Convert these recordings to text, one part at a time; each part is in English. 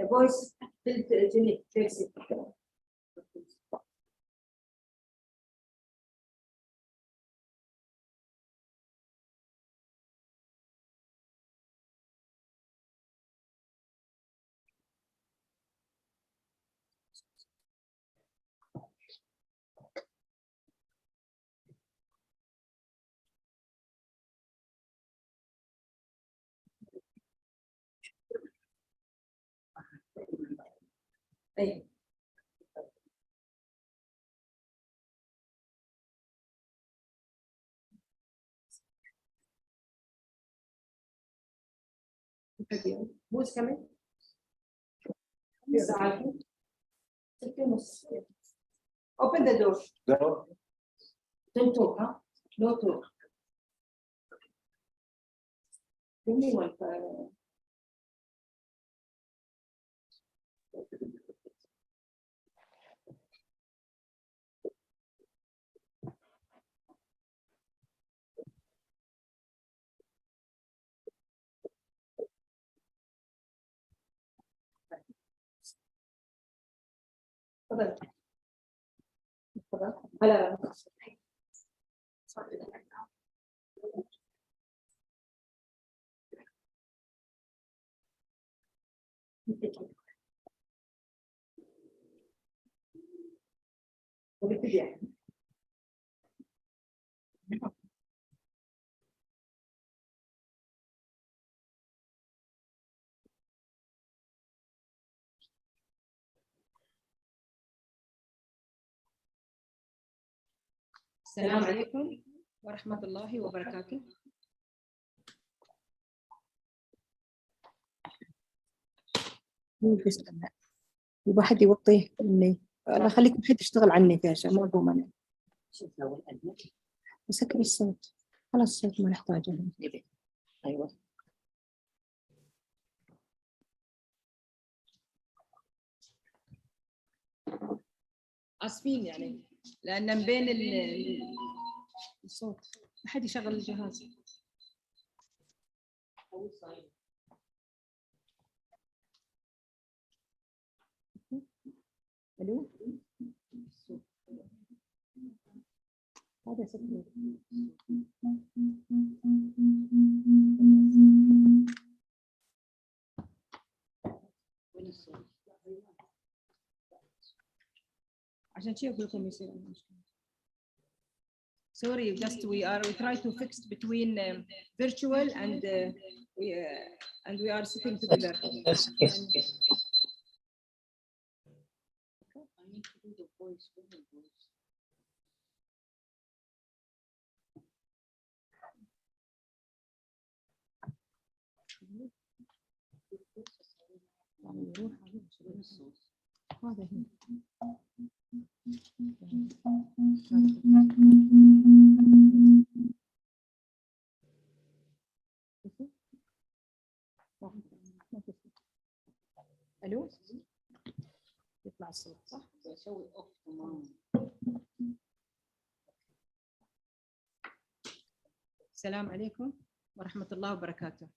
voice basic. أيوة. بوز كمان. Open the door. No. Don't talk, huh? No talk. Give me one. تفضل. تفضل. هلا. السلام عليكم ورحمة الله وبركاته. يبغى حد يوطيه مني. الله يخليكم حد يشتغل عني في عشان ما اقوم انا. سكر الصوت. خلاص الصوت ما نحتاجه. ايوه. اسفين يعني لان من بين الصوت ما حد يشغل الجهاز. الو هذا سكر. عشان شيء اقول لكم يصير مشكله. Sorry, just we try to fix between virtual and we are sitting together. Yes, yes, yes. I need to do the voice. هذا هي. الو يطلع الصوت صح؟ اسوي اوف تمام. السلام عليكم ورحمة الله وبركاته.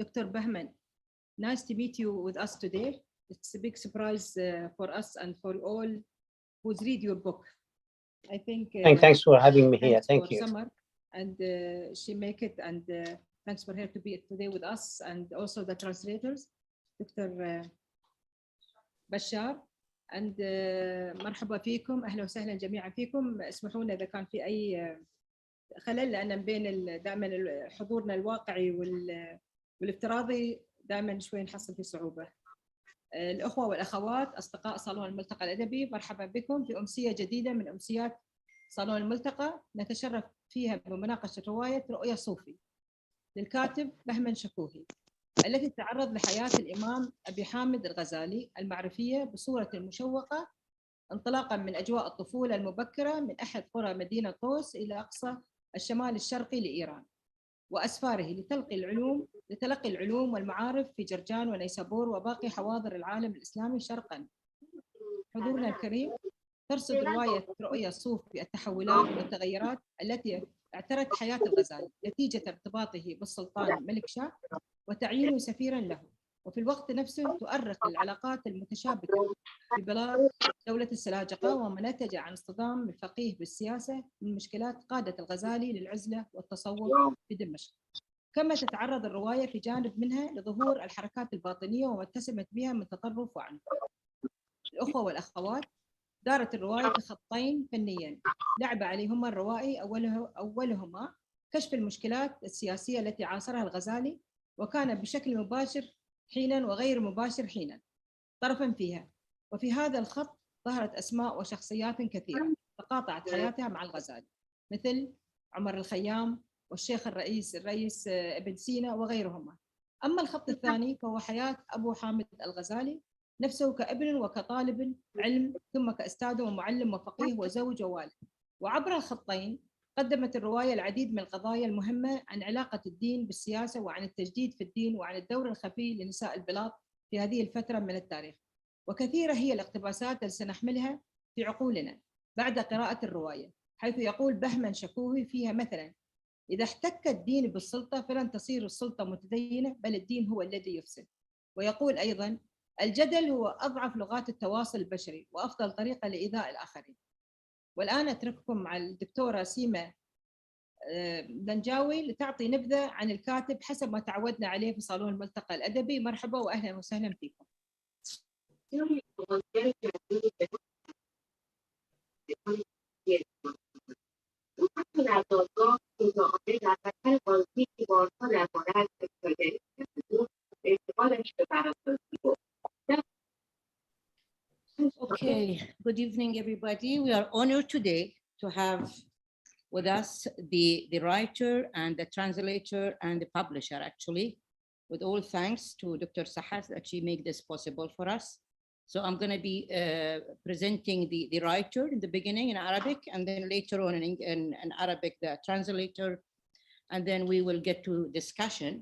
Dr. Bahman, nice to meet you with us today. It's a big surprise for us and for all who read your book. I think. Thanks for having me here. Thank you. Summer, and she make it, and thanks for her to be today with us, and also the translators, Dr. بشار. and مرحبا فيكم، أهلا وسهلا جميعا فيكم. اسمحوا لنا إذا كان في أي خلل، لأن بين دائما حضورنا الواقعي والافتراضي دائما شوي نحصل في صعوبة. الأخوة والأخوات أصدقاء صالون الملتقى الأدبي، مرحبا بكم في أمسية جديدة من أمسيات صالون الملتقى، نتشرف فيها بمناقشة رواية رؤيا صوفي للكاتب بهمن شكوهي، التي تتعرض لحياة الإمام أبي حامد الغزالي المعرفية بصورة مشوقة، انطلاقا من أجواء الطفولة المبكرة من أحد قرى مدينة طوس إلى أقصى الشمال الشرقي لإيران. وأسفاره لتلقي العلوم والمعارف في جرجان ونيسابور وباقي حواضر العالم الإسلامي شرقاً. حضورنا الكريم، ترصد رواية رؤيا صوفي التحولات والتغيرات التي اعترت حياة الغزالي نتيجة ارتباطه بالسلطان ملك شاه وتعيينه سفيراً له، وفي الوقت نفسه تؤرخ العلاقات المتشابكة في بلاد دولة السلاجقة وما نتج عن اصطدام الفقيه بالسياسة من مشكلات قادت الغزالي للعزلة والتصوف في دمشق. كما تتعرض الرواية في جانب منها لظهور الحركات الباطنية وما اتسمت بها من تطرف وعنف. الأخوة والأخوات، دارت الرواية في خطين فنيين لعب عليهما الروائي، أولهما كشف المشكلات السياسية التي عاصرها الغزالي، وكان بشكل مباشر حيناً وغير مباشر حيناً طرفاً فيها. وفي هذا الخط ظهرت أسماء وشخصيات كثيرة تقاطعت حياتها مع الغزالي، مثل عمر الخيام والشيخ الرئيس ابن سينا وغيرهما. أما الخط الثاني فهو حياة أبو حامد الغزالي نفسه كابن وكطالب علم، ثم كأستاذ ومعلم وفقيه وزوج ووالد. وعبر الخطين قدمت الرواية العديد من القضايا المهمة عن علاقة الدين بالسياسة وعن التجديد في الدين وعن الدور الخفي لنساء البلاط في هذه الفترة من التاريخ. وكثيرة هي الاقتباسات التي سنحملها في عقولنا بعد قراءة الرواية، حيث يقول بهمن شكوهي فيها مثلا: إذا احتك الدين بالسلطة فلن تصير السلطة متدينة، بل الدين هو الذي يفسد. ويقول أيضا: الجدل هو أضعف لغات التواصل البشري وأفضل طريقة لإيذاء الآخرين. والآن أترككم مع الدكتورة سيما دنجاوي لتعطي نبذة عن الكاتب حسب ما تعودنا عليه في صالون الملتقى الأدبي. مرحبا وأهلا وسهلا فيكم. Okay, good evening, everybody. We are honored today to have with us the writer and the translator and the publisher, actually, with all thanks to Dr. Sahas that she made this possible for us. So I'm going to be presenting the writer in the beginning in Arabic, and then later on in Arabic, the translator, and then we will get to discussion.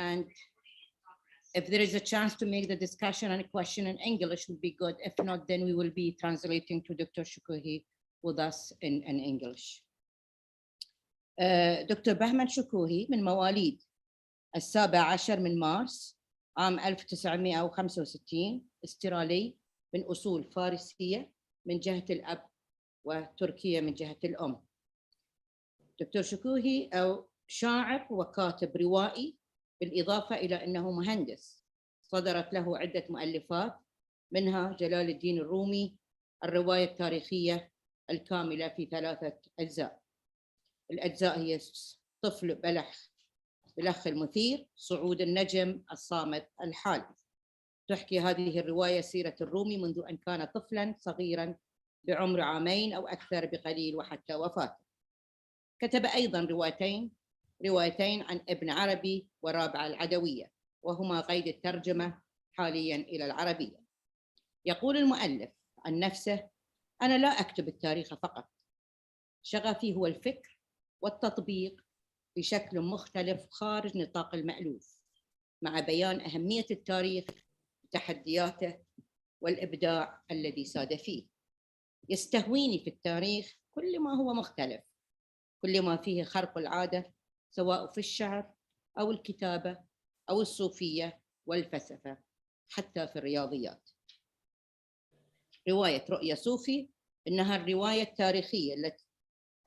And if there is a chance to make the discussion and a question in English would be good. If not, then we will be translating to Dr. Shukouhi with us in English. دكتور بهمن شكوهي من مواليد 17 من مارس عام 1965، استرالي من أصول فارسية من جهة الأب وتركية من جهة الأم. دكتور شكوهي أو شاعر وكاتب روائي، بالإضافة إلى أنه مهندس. صدرت له عدة مؤلفات، منها جلال الدين الرومي، الرواية التاريخية الكاملة في 3 أجزاء. الأجزاء هي طفل بلخ المثير، صعود النجم، الصامت، الحال. تحكي هذه الرواية سيرة الرومي منذ أن كان طفلاً صغيراً بعمر 2 عام أو أكثر بقليل وحتى وفاته. كتب أيضاً روايتين عن ابن عربي ورابعة العدوية، وهما قيد الترجمة حالياً إلى العربية. يقول المؤلف عن نفسه: أنا لا أكتب التاريخ فقط، شغفي هو الفكر والتطبيق بشكل مختلف خارج نطاق المألوف، مع بيان أهمية التاريخ وتحدياته والإبداع الذي ساد فيه. يستهويني في التاريخ كل ما هو مختلف، كل ما فيه خرق العادة، سواء في الشعر أو الكتابة أو الصوفية والفلسفة، حتى في الرياضيات. رواية رؤيا صوفي إنها الرواية التاريخية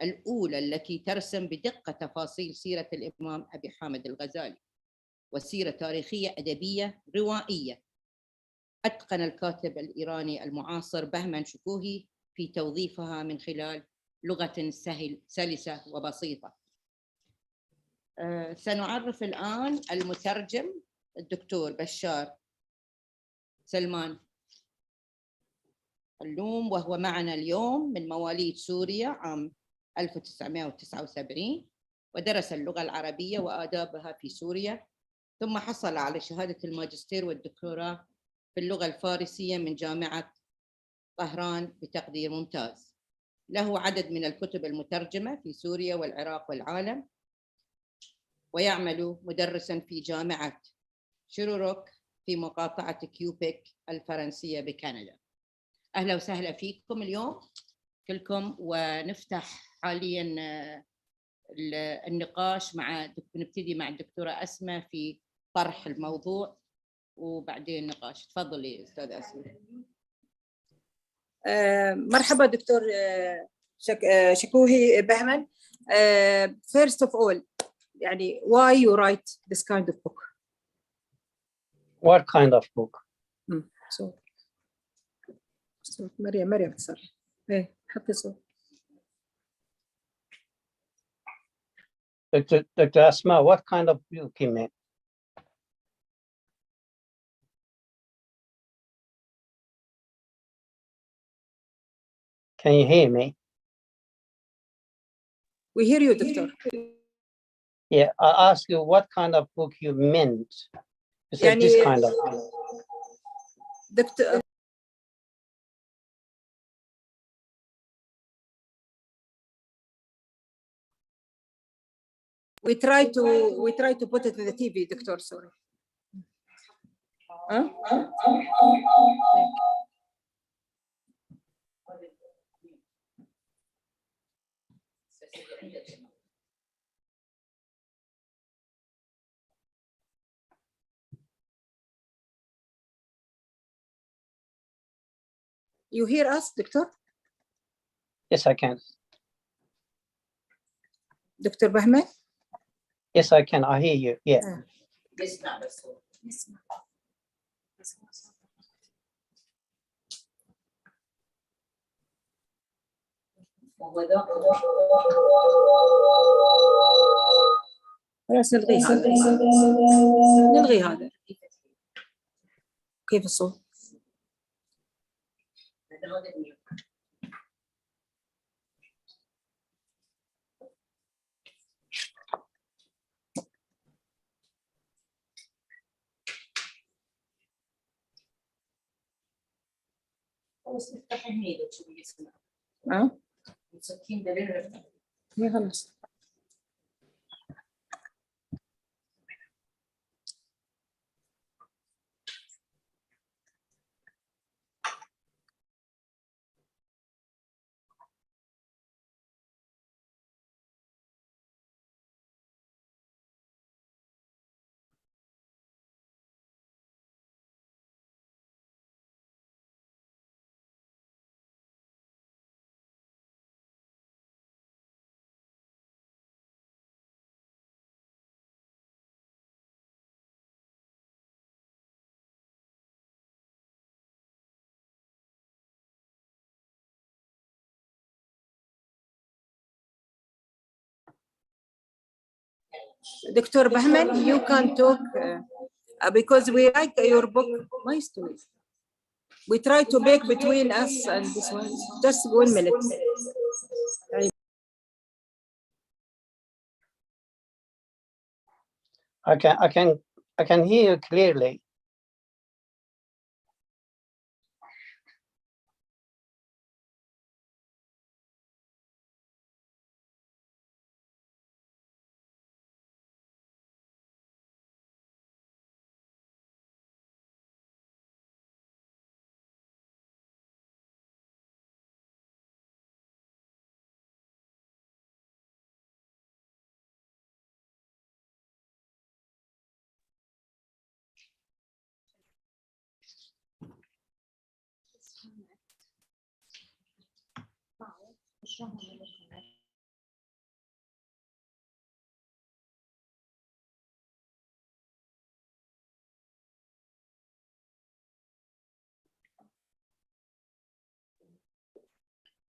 الأولى التي ترسم بدقة تفاصيل سيرة الإمام أبي حامد الغزالي، وسيرة تاريخية أدبية روائية أتقن الكاتب الإيراني المعاصر بهمن شكوهي في توظيفها من خلال لغة سلسة وبسيطة. سنعرف الآن المترجم الدكتور بشار سلمان اللوم، وهو معنا اليوم، من مواليد سوريا عام 1979، ودرس اللغة العربية وآدابها في سوريا، ثم حصل على شهادة الماجستير والدكتوراه في اللغة الفارسية من جامعة طهران بتقدير ممتاز. له عدد من الكتب المترجمة في سوريا والعراق والعالم. ويعمل مدرساً في جامعة شيروروك في مقاطعة كيوبيك الفرنسية بكندا. أهلا وسهلا فيكم اليوم كلكم، ونفتح حالياً النقاش نبتدي مع الدكتورة أسماء في طرح الموضوع وبعدين نقاش. تفضلي أستاذ أسماء. مرحبا دكتور شكوهي بهمن. First of all, يعني why you write this kind of book? What kind of book? صوت مريم تصرف. ايه حطي صوت. Dr. Asma, what kind of book you mean? Can you hear me? We hear you, doctor. Yeah, I asked you what kind of book you meant. You said يعني this kind of. دكتور we try to put it in the TV, doctor. Sorry. You hear us, doctor? Yes, I can. Dr. Bahman? Yes, I can. I hear you. Yeah. خلاص نلغي هذا. نلغي هذا. كيف الصوت؟ خلاص نفتح هني لو تبي اسمع. مسكين دليل. يا خلاص. Dr. Bahman, you can talk because we like your book. We try to make between us and this one. Just 1 minute. I can hear you clearly.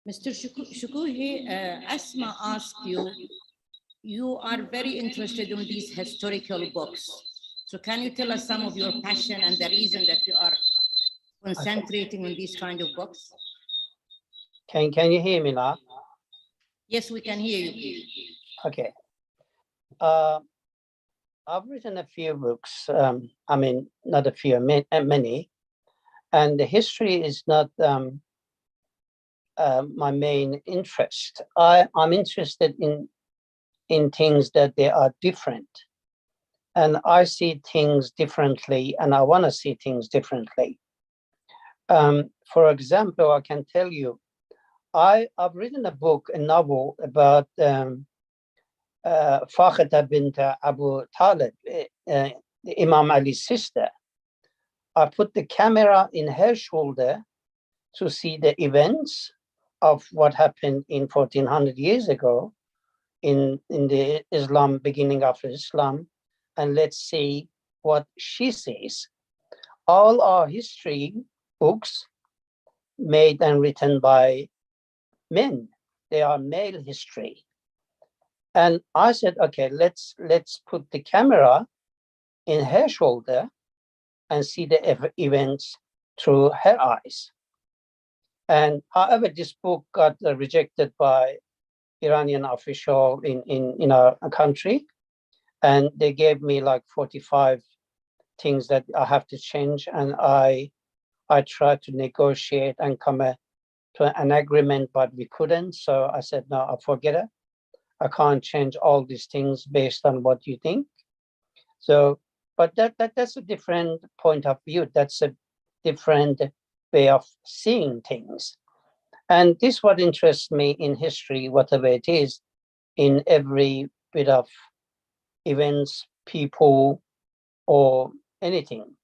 Mr. Shukuhi, Asma asked you, you are very interested in these historical books. So can you tell us some of your passion and the reason that you are concentrating on these kind of books? Can you hear me now? Yes, we can hear you. Okay. I've written a few books. I mean, not a few, many. And the history is not my main interest. I'm interested in in things that they are different. And I see things differently, and I want to see things differently. For example, I can tell you, I've written a novel about Fakhida bint Abu Talib, Imam Ali's sister. I put the camera in her shoulder to see the events of what happened in 1400 years ago in the beginning of Islam, and let's see what she says. All our history books made and written by men. They are male history. And I said, okay, let's put the camera in her shoulder and see the events through her eyes. And however, this book got rejected by Iranian official in our country, and they gave me like 45 things that I have to change, and I tried to negotiate and come to an agreement, but we couldn't. So I said, no, I forget it. I can't change all these things based on what you think. So, but that's a different point of view. That's a different way of seeing things. And this is what interests me in history, whatever it is, in every bit of events, people, or anything.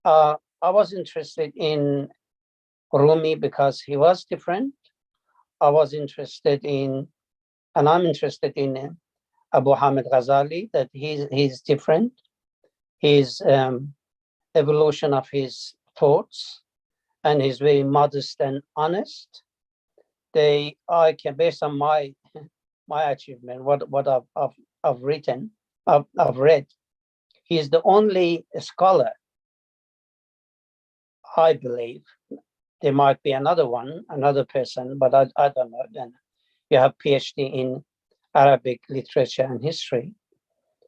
I was interested in Rumi because he was different. I was interested in, and I'm interested in Abu Hamid Ghazali, that he's different. His evolution of his thoughts, and he's very modest and honest. I can, based on my achievement, what I've written, I've read, he's the only scholar, I believe. There might be another person, but I don't know. Then you have PhD in Arabic literature and history.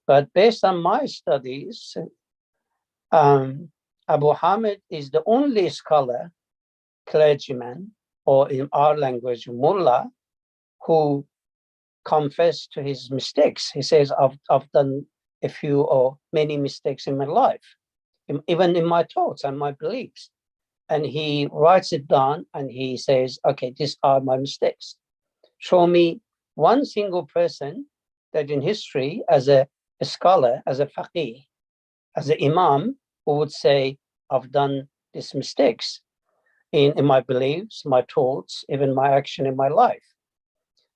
But based on my studies, Abu Hamid is the only scholar, clergyman, or in our language, mullah, who confessed to his mistakes. He says, I've done a few or many mistakes in my life, even in my thoughts and my beliefs. And he writes it down and he says, okay, these are my mistakes. Show me one single person that in history, as a scholar, as a faqih, as an imam, who would say, I've done these mistakes in my beliefs, my thoughts, even my action in my life.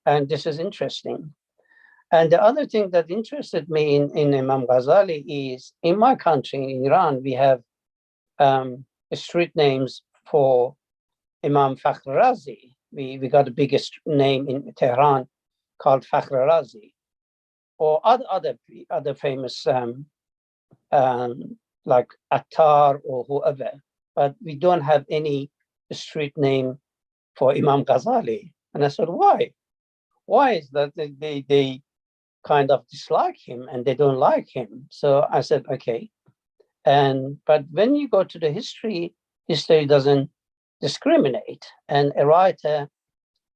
And this is interesting. And the other thing that interested me in Imam Ghazali is, in my country, in Iran, we have street names for Imam Fakhr Razi. We got the biggest name in Tehran called Fakhr Razi, or other famous like Attar or whoever, but we don't have any street name for Imam Ghazali. And I said, why? Why is that they kind of dislike him and they don't like him? So I said, okay. But when you go to the history doesn't discriminate. And a writer,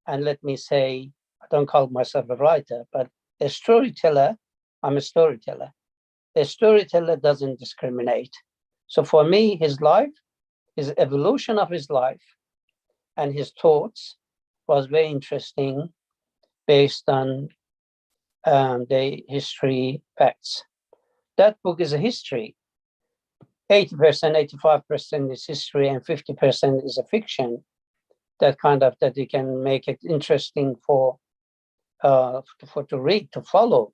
and let me say, I don't call myself a writer, but a storyteller, I'm a storyteller. A storyteller doesn't discriminate. So for me, his life, his evolution of his life and his thoughts was very interesting based on the history facts. That book is a history. 80%, 85% is history and 50% is a fiction. That you can make it interesting for to read, to follow.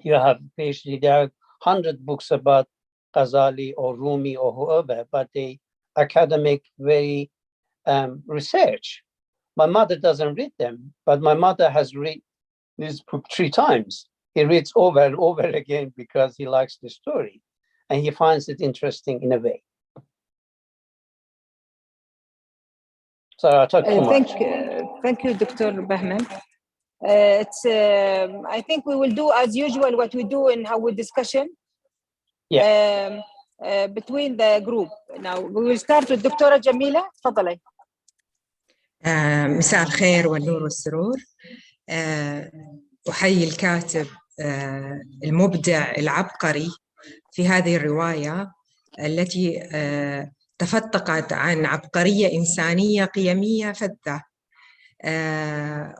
You have PhD, there are 100 books about Ghazali or Rumi or whoever, but the academic very research. My mother doesn't read them, but my mother has read this book 3 times. He reads over and over again because he likes the story and he finds it interesting in a way. So I talked too much. Thank you, Dr. Bahman. I think we will do as usual what we do in our discussion between the group. Now we will start with Dr. Jamila. تفضلي. مساء الخير والنور والسرور. أحيي الكاتب المبدع العبقري في هذه الرواية التي تفتقت عن عبقرية إنسانية قيمية فذة.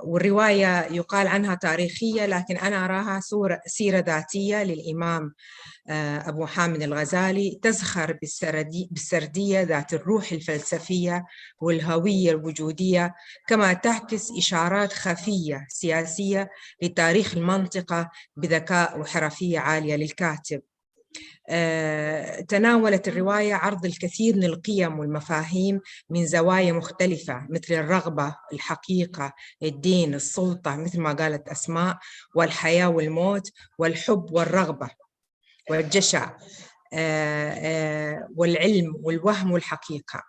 والرواية يقال عنها تاريخية، لكن أنا أراها سيرة ذاتية للإمام أبو حامد الغزالي، تزخر بالسردية ذات الروح الفلسفية والهوية الوجودية، كما تعكس إشارات خفية سياسية لتاريخ المنطقة بذكاء وحرفية عالية للكاتب. تناولت الرواية عرض الكثير من القيم والمفاهيم من زوايا مختلفة، مثل الرغبة، الحقيقة، الدين، السلطة مثل ما قالت أسماء، والحياة والموت، والحب والرغبة والجشع، والعلم والوهم والحقيقة.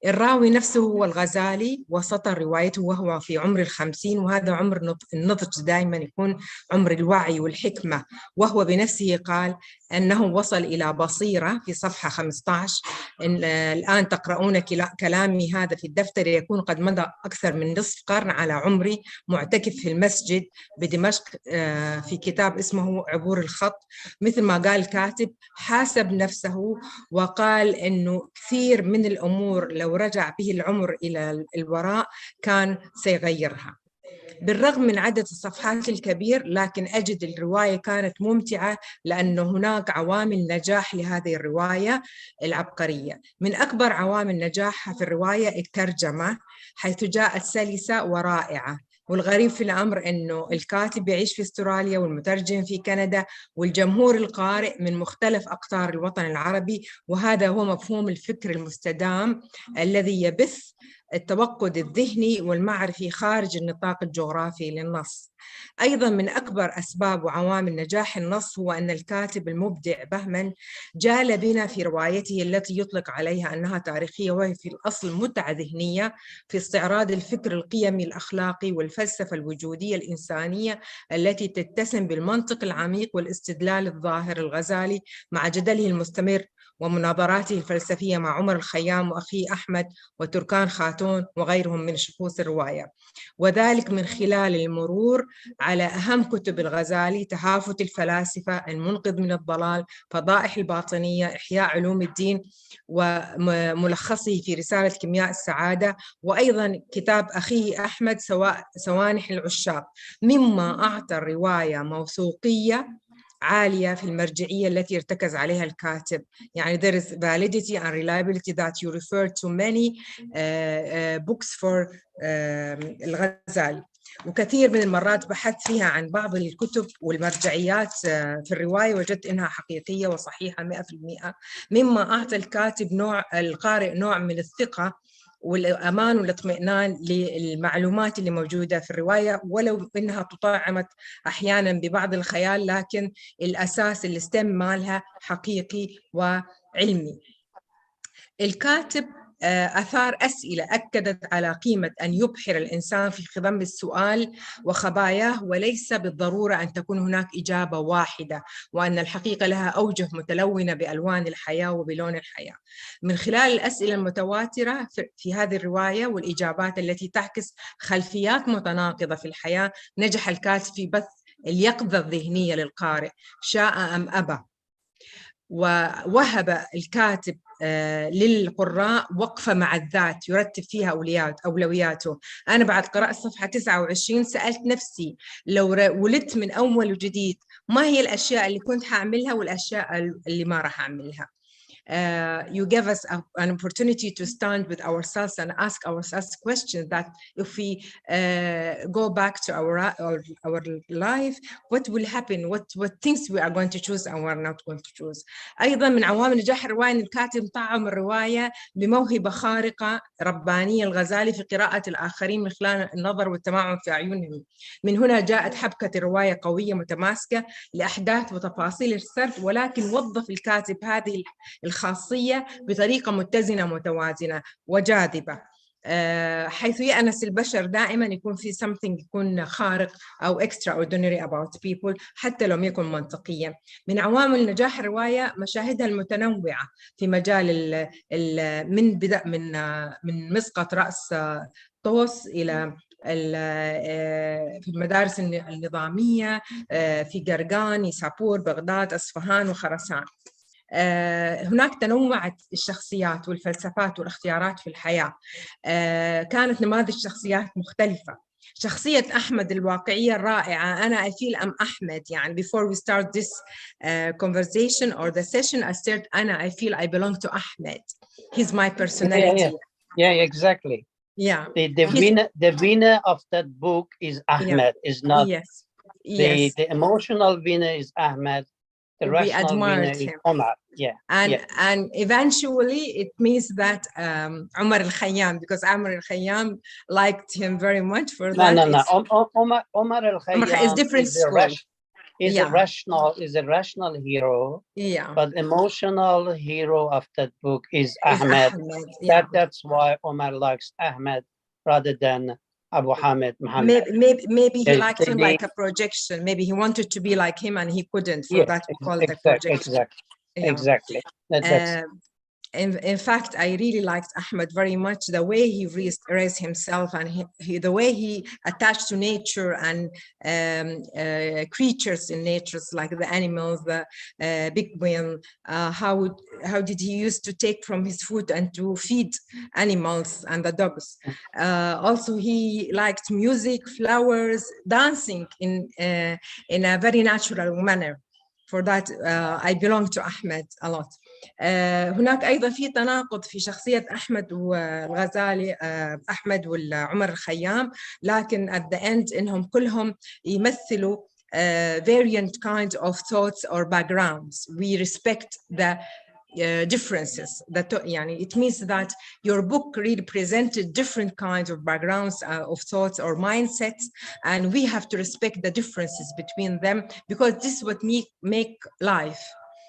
الراوي نفسه هو الغزالي، وسطر روايته وهو في عمر 50، وهذا عمر النضج دائما يكون عمر الوعي والحكمة، وهو بنفسه قال أنه وصل إلى بصيرة في صفحة 15 إن الآن تقرؤون كلامي هذا في الدفتر، يكون قد مضى أكثر من نصف قرن على عمري معتكف في المسجد بدمشق في كتاب اسمه عبور الخط. مثل ما قال الكاتب، حاسب نفسه وقال أنه كثير من الأمور لو رجع به العمر إلى الوراء كان سيغيرها. بالرغم من عدد الصفحات الكبير، لكن أجد الرواية كانت ممتعة، لأن هناك عوامل نجاح لهذه الرواية العبقرية. من أكبر عوامل نجاحها في الرواية الترجمة، حيث جاءت سلسة ورائعة. والغريب في الأمر أنه الكاتب يعيش في أستراليا والمترجم في كندا، والجمهور القارئ من مختلف أقطار الوطن العربي، وهذا هو مفهوم الفكر المستدام الذي يبث التوقد الذهني والمعرفي خارج النطاق الجغرافي للنص. أيضا من أكبر أسباب وعوامل نجاح النص هو أن الكاتب المبدع بهمن جال بنا في روايته التي يطلق عليها أنها تاريخية، وهي في الأصل متعة ذهنية في استعراض الفكر القيمي الأخلاقي والفلسفة الوجودية الإنسانية التي تتسم بالمنطق العميق والاستدلال الظاهر. الغزالي مع جدله المستمر ومناظراته الفلسفية مع عمر الخيام وأخيه أحمد وتركان خاتون وغيرهم من شخوص الرواية، وذلك من خلال المرور على أهم كتب الغزالي: تهافت الفلاسفة، المنقذ من الضلال، فضائح الباطنية، إحياء علوم الدين، وملخصه في رسالة كيمياء السعادة، وأيضا كتاب أخيه أحمد سوانح العشاق، مما أعطى الرواية موثوقية عالية في المرجعية التي ارتكز عليها الكاتب. يعني there is validity and reliability that you refer to many books for الغزالي. وكثير من المرات بحثت فيها عن بعض الكتب والمرجعيات في الرواية، وجدت إنها حقيقية وصحيحة 100%، مما أعطى القارئ نوع من الثقة والأمان والاطمئنان للمعلومات اللي موجودة في الرواية، ولو إنها تطعمت أحياناً ببعض الخيال، لكن الأساس الستيم مالها حقيقي وعلمي. الكاتب أثار أسئلة أكدت على قيمة أن يبحر الإنسان في خضم السؤال وخباياه، وليس بالضرورة أن تكون هناك إجابة واحدة، وأن الحقيقة لها أوجه متلونة بألوان الحياة وبلون الحياة. من خلال الأسئلة المتواترة في هذه الرواية والإجابات التي تعكس خلفيات متناقضة في الحياة، نجح الكاتب في بث اليقظة الذهنية للقارئ شاء أم أبى. ووهب الكاتب للقراء وقفة مع الذات يرتب فيها أولوياته. أنا بعد قراءة صفحة 29 سألت نفسي لو ولدت من أول وجديد ما هي الأشياء اللي كنت هعملها والأشياء اللي ما راح أعملها. You give us an opportunity to stand with ourselves and ask ourselves questions that if we go back to our life, what will happen, what things we are going to choose and we are not going to choose. أيضا من عوامل نجاح الرواية أن الكاتب طعم الرواية بموهبة خارقة ربانية. الغزالي في قراءة الآخرين من خلال النظر والتمعن في أعينهم. من هنا جاءت حبكة الرواية قوية متماسكة لأحداث وتفاصيل السرد، ولكن وظف الكاتب هذه الخاصية بطريقة متزنة متوازنة وجاذبة، حيث يأنس البشر دائما يكون في something يكون خارق أو extraordinary about people حتى لو يكون منطقيا. من عوامل نجاح الرواية مشاهدها المتنوعة في مجال من مسقط رأس طوس إلى في المدارس النظامية في قرقان، نيسابور، بغداد، أصفهان وخراسان. هناك تنوعت الشخصيات والفلسفات والاختيارات في الحياة. كانت نماذج شخصيات مختلفة. شخصية أحمد الواقعية الرائعة. أنا I feel I'm أحمد. يعني before we start this conversation or the session I said I feel I belong to Ahmed. He's my personality. Yeah, exactly. Yeah. The winner of that book is Ahmed, is not the emotional winner is Ahmed. The rational winner is Omar. And eventually it means that Omar al-Khayyam, because Omar al-Khayyam liked him very much for that. Omar al-Khayyam is different school. Is a rational hero. Yeah. But emotional hero of that book is Ahmed. That's why Omar likes Ahmed rather than Abu Hamid Muhammad. Maybe he liked him like a projection. Maybe he wanted to be like him and he couldn't. For that we call it a projection. Exactly. In fact, I really liked Ahmed very much, the way he raised himself and the way he attached to nature and creatures in nature, like the animals, the big whale. How did he used to take from his food and to feed animals and the dogs. Also, he liked music, flowers, dancing in a very natural manner. For that, I belong to Ahmed a lot. هناك أيضا في تناقض في شخصية أحمد والغزالي، أحمد وعمر الخيام، لكن at the end إنهم كلهم يمثلوا variant kinds of thoughts or backgrounds. We respect the differences. يعني it means that your book really presented different kinds of backgrounds of thoughts or mindsets, and we have to respect the differences between them, because this is what make life.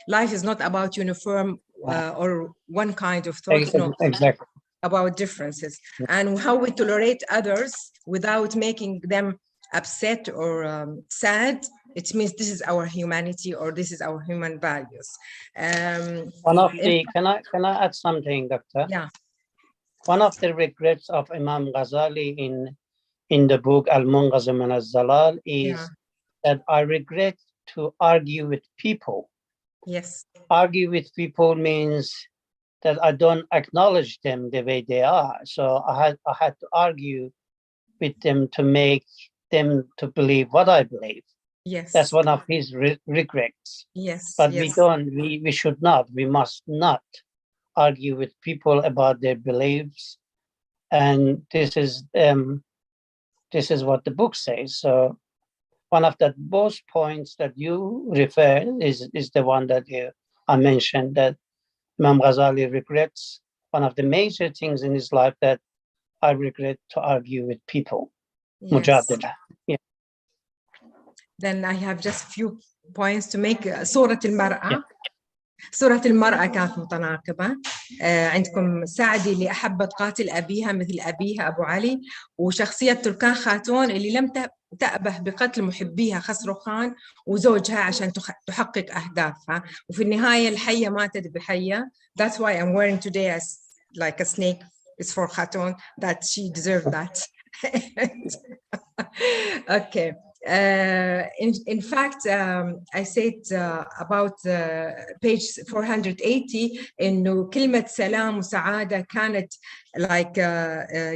Life is not about uniform or one kind of thought. Exactly. About differences and how we tolerate others without making them upset or sad. It means this is our humanity or this is our human values. Can I add something, Doctor? Yeah. One of the regrets of Imam Ghazali in the book Al-Munqazim min al-Zalal is that I regret to argue with people. Yes. Argue with people means that I don't acknowledge them the way they are. So I had to argue with them to make them to believe what I believe. Yes. That's one of his regrets. Yes. But we should not, we must not argue with people about their beliefs. And this is what the book says. So one of both points that you refer is the one that I mentioned, that Imam Ghazali regrets. One of the major things in his life that I regret to argue with people. Yes. Yeah. Then I have just a few points to make. صورة المرأة. صورة المرأة كانت متناقضة. عندكم سعدي اللي أحبت قاتل أبيها مثل أبيها أبو علي، وشخصية تركان خاتون اللي لم تأبه بقتل محبيها خسرو خان وزوجها عشان تحقق أهدافها، وفي النهاية الحية ماتت بحية. That's why I'm wearing today like a snake. It's for Khatun, that she deserved that. Okay. In fact, I said about page 480 إنه كلمة سلام وسعادة كانت like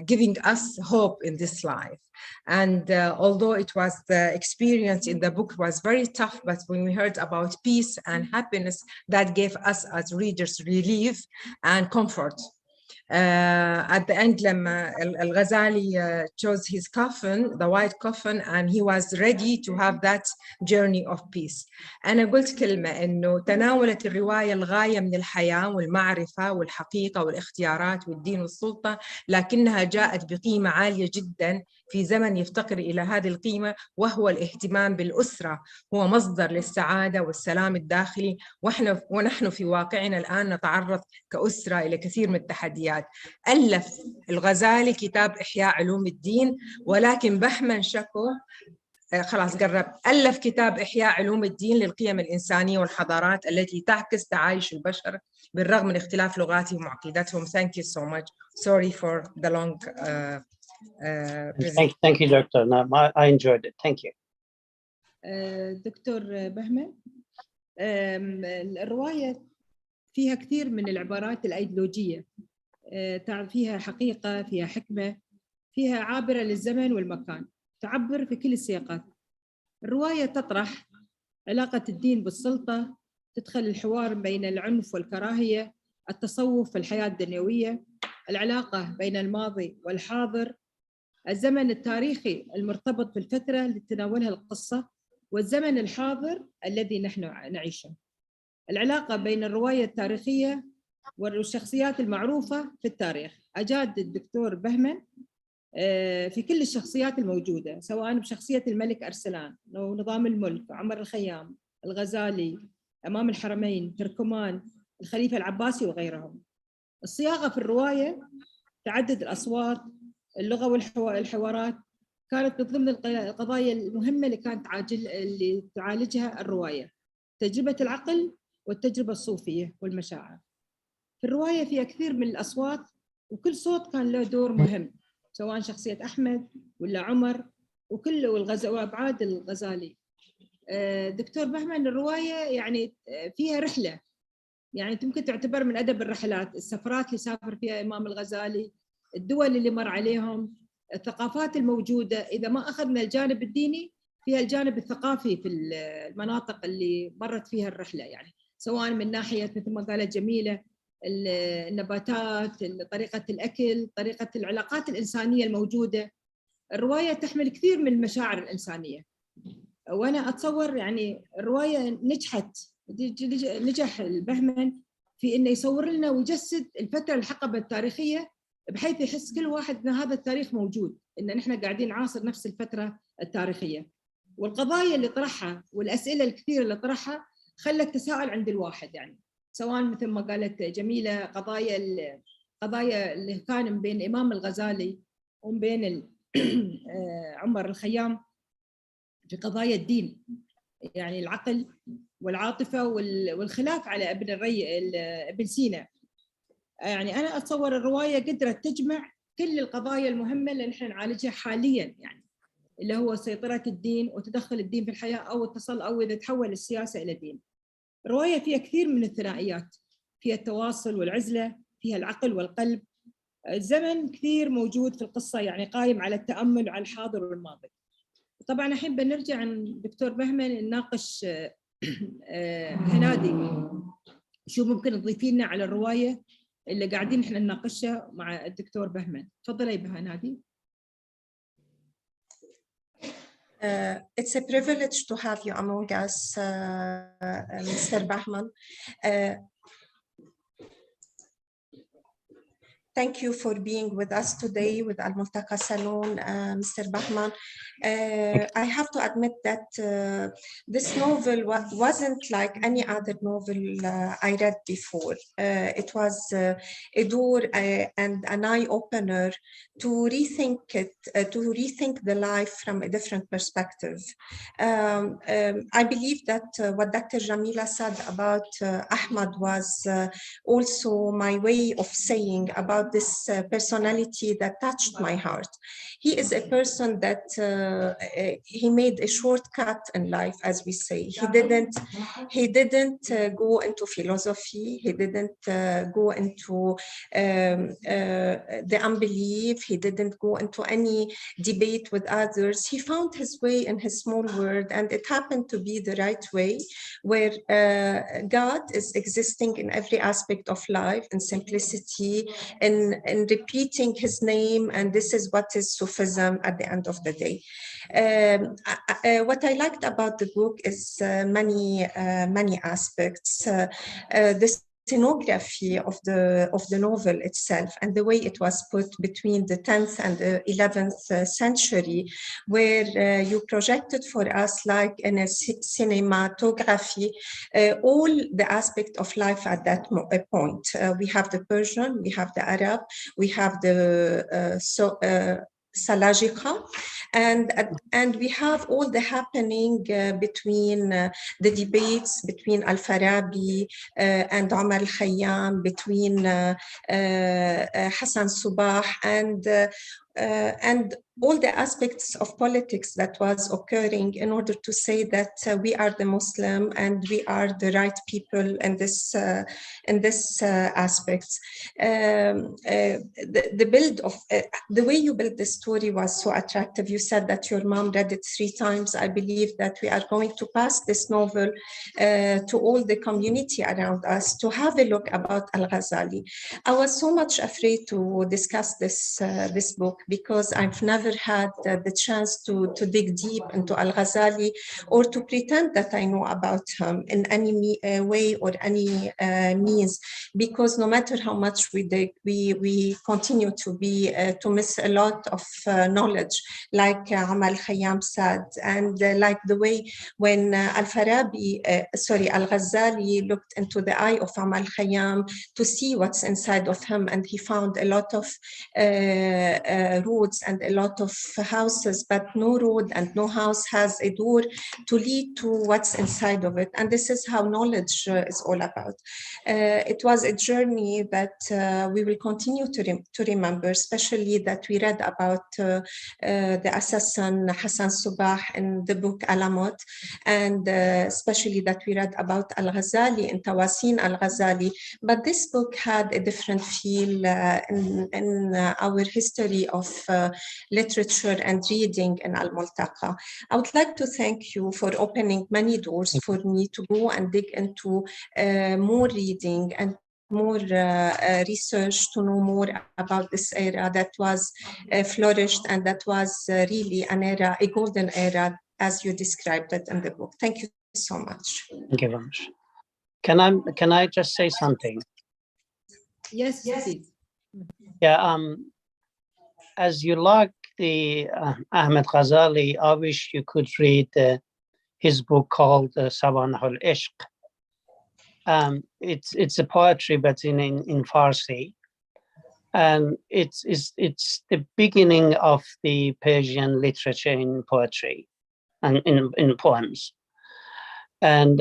giving us hope in this life. And although it was the experience in the book was very tough, but when we heard about peace and happiness, that gave us as readers relief and comfort. At the end لما الغزالي chose his coffin, the white coffin, and he was ready to have that journey of peace. أنا قلت كلمة إنه تناولت الرواية الغاية من الحياة والمعرفة والحقيقة والاختيارات والدين والسلطة، لكنها جاءت بقيمة عالية جدا في زمن يفتقر إلى هذه القيمة، وهو الاهتمام بالأسرة هو مصدر للسعادة والسلام الداخلي. ونحن في واقعنا الآن نتعرض كأسرة إلى كثير من التحديات. ألف الغزالي كتاب إحياء علوم الدين، ولكن بحمن شكو خلاص قرب ألف كتاب إحياء علوم الدين للقيم الإنسانية والحضارات التي تعكس تعايش البشر بالرغم من اختلاف لغاتهم وعقيدتهم. Thank you so much. Sorry for the long Thank you, Doctor. No, I enjoyed it. Thank you. دكتور بهمن، الرواية فيها كثير من العبارات الأيديولوجية، فيها حقيقة، فيها حكمة، فيها عابرة للزمن والمكان، تعبر في كل السياقات. الرواية تطرح علاقة الدين بالسلطة، تدخل الحوار بين العنف والكراهية، التصوف والحياة الدنيوية، العلاقة بين الماضي والحاضر، الزمن التاريخي المرتبط بالفترة اللي تناولها القصة، والزمن الحاضر الذي نحن نعيشه. العلاقة بين الرواية التاريخية والشخصيات المعروفة في التاريخ. أجاد الدكتور بهمن في كل الشخصيات الموجودة، سواء بشخصية الملك أرسلان أو نظام الملك، عمر الخيام، الغزالي، إمام الحرمين، تركمان، الخليفة العباسي وغيرهم. الصياغة في الرواية تعدد الأصوات، اللغة والحوارات كانت من ضمن القضايا المهمة اللي تعالجها الرواية. تجربة العقل والتجربة الصوفية والمشاعر. في الرواية فيها كثير من الأصوات، وكل صوت كان له دور مهم، سواء شخصية أحمد ولا عمر وأبعاد الغزالي. دكتور بهمن، الرواية يعني فيها رحلة، يعني ممكن تعتبر من أدب الرحلات، السفرات اللي سافر فيها إمام الغزالي، الدول اللي مر عليهم، الثقافات الموجودة. إذا ما أخذنا الجانب الديني، فيها الجانب الثقافي في المناطق اللي مرت فيها الرحلة، يعني سواء من ناحية مثل ما قالت جميلة النباتات، طريقة الأكل، طريقة العلاقات الإنسانية الموجودة. الرواية تحمل كثير من المشاعر الإنسانية، وأنا أتصور يعني الرواية نجح البهمن في إنه يصور لنا ويجسد الفترة الحقبة التاريخية، بحيث يحس كل واحد أن هذا التاريخ موجود، إن نحن قاعدين نعاصر نفس الفترة التاريخية. والقضايا اللي طرحها والأسئلة الكثيرة اللي طرحها خلت تساؤل عند الواحد، يعني سواء مثل ما قالت جميلة قضايا اللي كان بين إمام الغزالي وبين عمر الخيام في قضايا الدين، يعني العقل والعاطفة والخلاف على ابن سينا. يعني أنا أتصور الرواية قدرت تجمع كل القضايا المهمة اللي نحن نعالجها حالياً، يعني اللي هو سيطرة الدين وتدخل الدين في الحياة، أو إذا تحول السياسة إلى دين. الرواية فيها كثير من الثنائيات، فيها التواصل والعزلة، فيها العقل والقلب. الزمن كثير موجود في القصة، يعني قائم على التأمل على الحاضر والماضي. طبعا الحين بنرجع عن دكتور بهمن نناقش هنادي، شو ممكن تضيفين لنا على الرواية اللي قاعدين احنا نناقشها مع الدكتور بهمن. تفضلي بها هنادي. It's a privilege to have you among us, Mr. Bahman. Thank you for being with us today with Al Multaqa Saloon, Mr. Bahman. I have to admit that this novel wasn't like any other novel I read before. It was a door and an eye-opener to rethink the life from a different perspective. I believe that what Dr. Jamila said about Ahmad was also my way of saying about this personality that touched my heart. He is a person that he made a shortcut in life, as we say. He didn't go into philosophy. He didn't go into the unbelief. He didn't go into any debate with others. He found his way in his small world, and it happened to be the right way, where God is existing in every aspect of life, in simplicity, in repeating his name, and this is what is Sufism at the end of the day. What I liked about the book is many aspects. The scenography of the novel itself and the way it was put between the 10th and the 11th century, where you projected for us, like in a cinematography, all the aspect of life at that point. We have the Persian, we have the Arab, we have the Salajika, And we have all the happening between the debates between Al-Farabi and Omar al-Khayyam, between Hassan Subah, and all the aspects of politics that was occurring in order to say that we are the Muslim and we are the right people in this aspects. The build of the way you built the story was so attractive. You said that your mom read it 3 times. I believe that we are going to pass this novel to all the community around us to have a look about Al-Ghazali. I was so much afraid to discuss this book because I've never had the chance to dig deep into Al-Ghazali or to pretend that I know about him in any way or any means, because no matter how much we dig, we continue to miss a lot of knowledge, like Omar al-Khayyam said, and like the way when Al-Ghazali looked into the eye of Omar al-Khayyam to see what's inside of him, and he found a lot of roads and a lot of houses, but no road and no house has a door to lead to what's inside of it. And this is how knowledge is all about. It was a journey that we will continue to remember, especially that we read about the assassin Hassan Subah in the book Alamut, and especially that we read about Al-Ghazali in Tawasin Al-Ghazali. But this book had a different feel in our history of literature and reading in Al-Multaqa. I would like to thank you for opening many doors for me to go and dig into more reading and more research to know more about this era that was flourished and that was really an era, a golden era, as you described it in the book. Thank you so much. Thank you very much. Can I just say something? Yes, please. Yeah, as you like the Ahmed Ghazali, I wish you could read his book called Sawanah al-Ishq. It's a poetry, but in Farsi, and it's the beginning of the Persian literature in poetry and in poems, and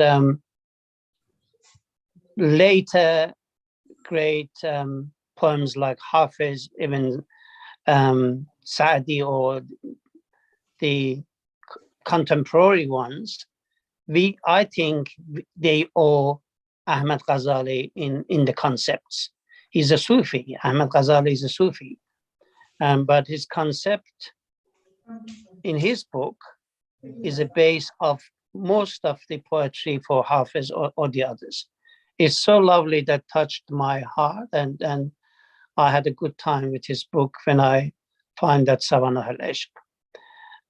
later great poems like Hafiz, even Saadi, or the contemporary ones, I think they owe Ahmed Ghazali in the concepts. He's a Sufi. Ahmed Ghazali is a Sufi, but his concept in his book is a base of most of the poetry for Hafiz or the others. It's so lovely that touched my heart, and I had a good time with his book when I find that Sawanah al-Ishq.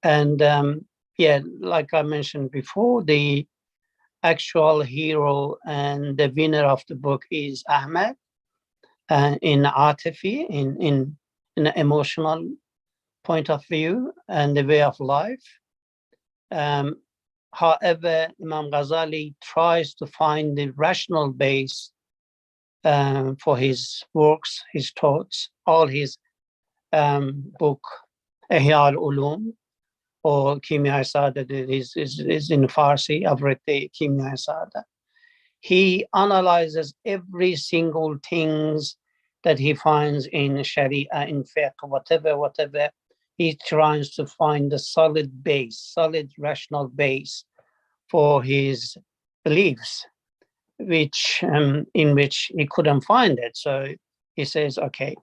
And yeah, like I mentioned before, the actual hero and the winner of the book is Ahmed, in Atifi, in an emotional point of view and the way of life. However, Imam Ghazali tries to find the rational base for his works, his thoughts. All his book, Ihya al-Ulum, or Kimya Sada, is in Farsi. I've read the Kimya Sada. He analyzes every single things that he finds in Sharia, in fiqh, whatever. He tries to find a solid base, solid rational base for his beliefs, which in which he couldn't find it. So he says, okay,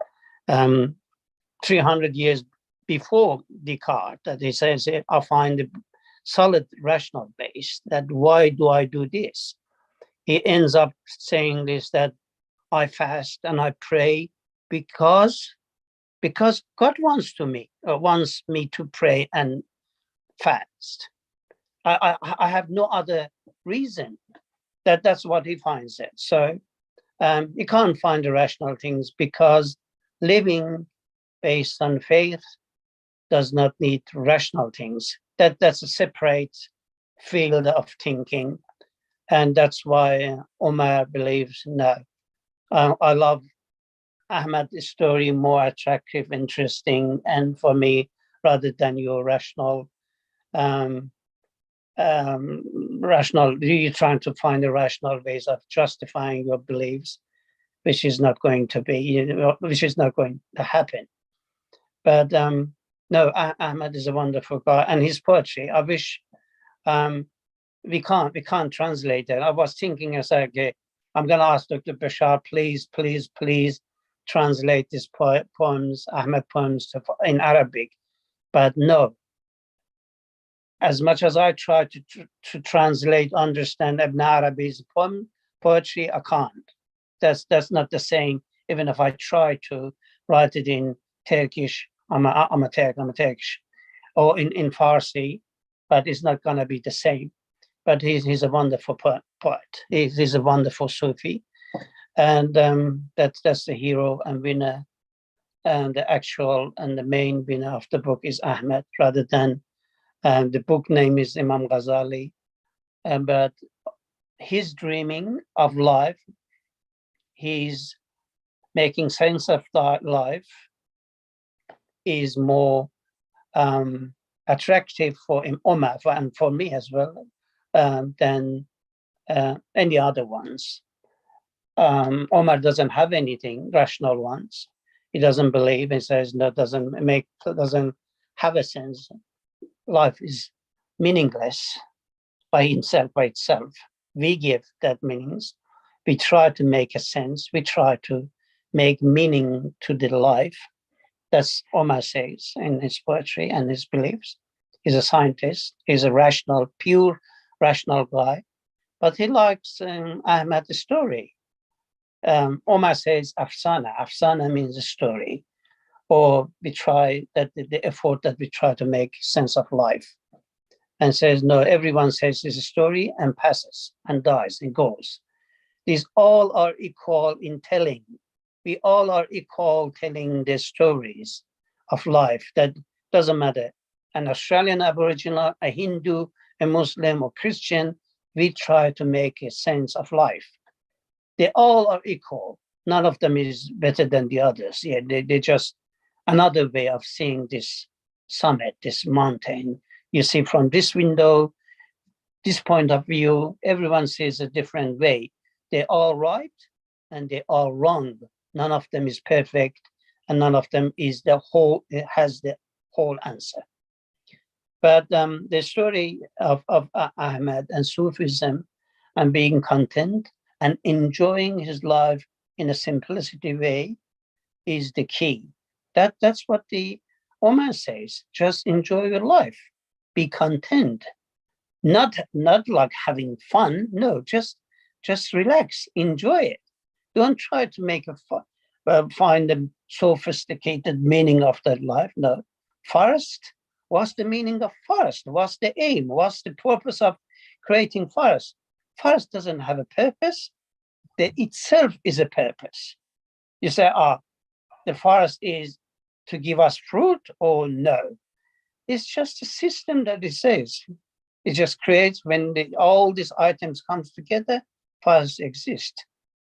300 years before Descartes, that he says, I find a solid rational base, that why do I do this? He ends up saying this, that I fast and I pray because God wants me to pray and fast. I have no other reason. That's what he finds it. So you can't find the rational things, because living based on faith does not need rational things. That's a separate field of thinking. And that's why Omar believes, no. I love Ahmed's story, more attractive, interesting. And for me, rather than your rational. You're trying to find the rational ways of justifying your beliefs, which is not going to be, which is not going to happen. But no, Ahmed is a wonderful guy, and his poetry, I wish we can't translate it. I was thinking, I said, okay, I'm going to ask Dr. Bashar, please translate these poems, Ahmed poems, in Arabic. But no, as much as I try to translate, understand Ibn Arabi's poetry, I can't. That's not the same. Even if I try to write it in Turkish, I'm a Turkish, or in Farsi, but it's not going to be the same. But he's a wonderful poet. He's a wonderful Sufi, and that's the hero and winner, and the actual and the main winner of the book is Ahmed, rather than the book name is Imam Ghazali, but his dreaming of life, he's making sense of life, is more attractive for Omar and for me as well than any other ones. Omar doesn't have anything rational ones. He doesn't believe. He says no, doesn't have a sense. Life is meaningless by itself. We give that meanings. We try to make a sense. We try to make meaning to the life. That's Omar says in his poetry and his beliefs. He's a scientist. He's a rational, pure rational guy. But he likes Ahmed's story. Omar says afsana. Afsana means a story. Or we try that the effort that we try to make sense of life, and says no, everyone says it's a story and passes and dies and goes. These all are equal in telling. We all are equal telling the stories of life. That doesn't matter. An Australian Aboriginal, a Hindu, a Muslim or Christian, we try to make a sense of life. They all are equal. None of them is better than the others. Yeah, they just another way of seeing this summit, this mountain. You see from this window, this point of view, everyone sees a different way. They're all right and they're all wrong. None of them is perfect and none of them is has the whole answer. But the story of Ahmed and Sufism and being content and enjoying his life in a simplicity way is the key. That's what the Omar says. Just enjoy your life. Be content. Not like having fun. No, just relax. Enjoy it. Don't try to make find a sophisticated meaning of that life. No. Forest. What's the meaning of forest? What's the aim? What's the purpose of creating forest? Forest doesn't have a purpose. It itself is a purpose. You say, the forest is to give us fruit, or no? It's just a system that it says. It just creates when all these items comes together, forests exist.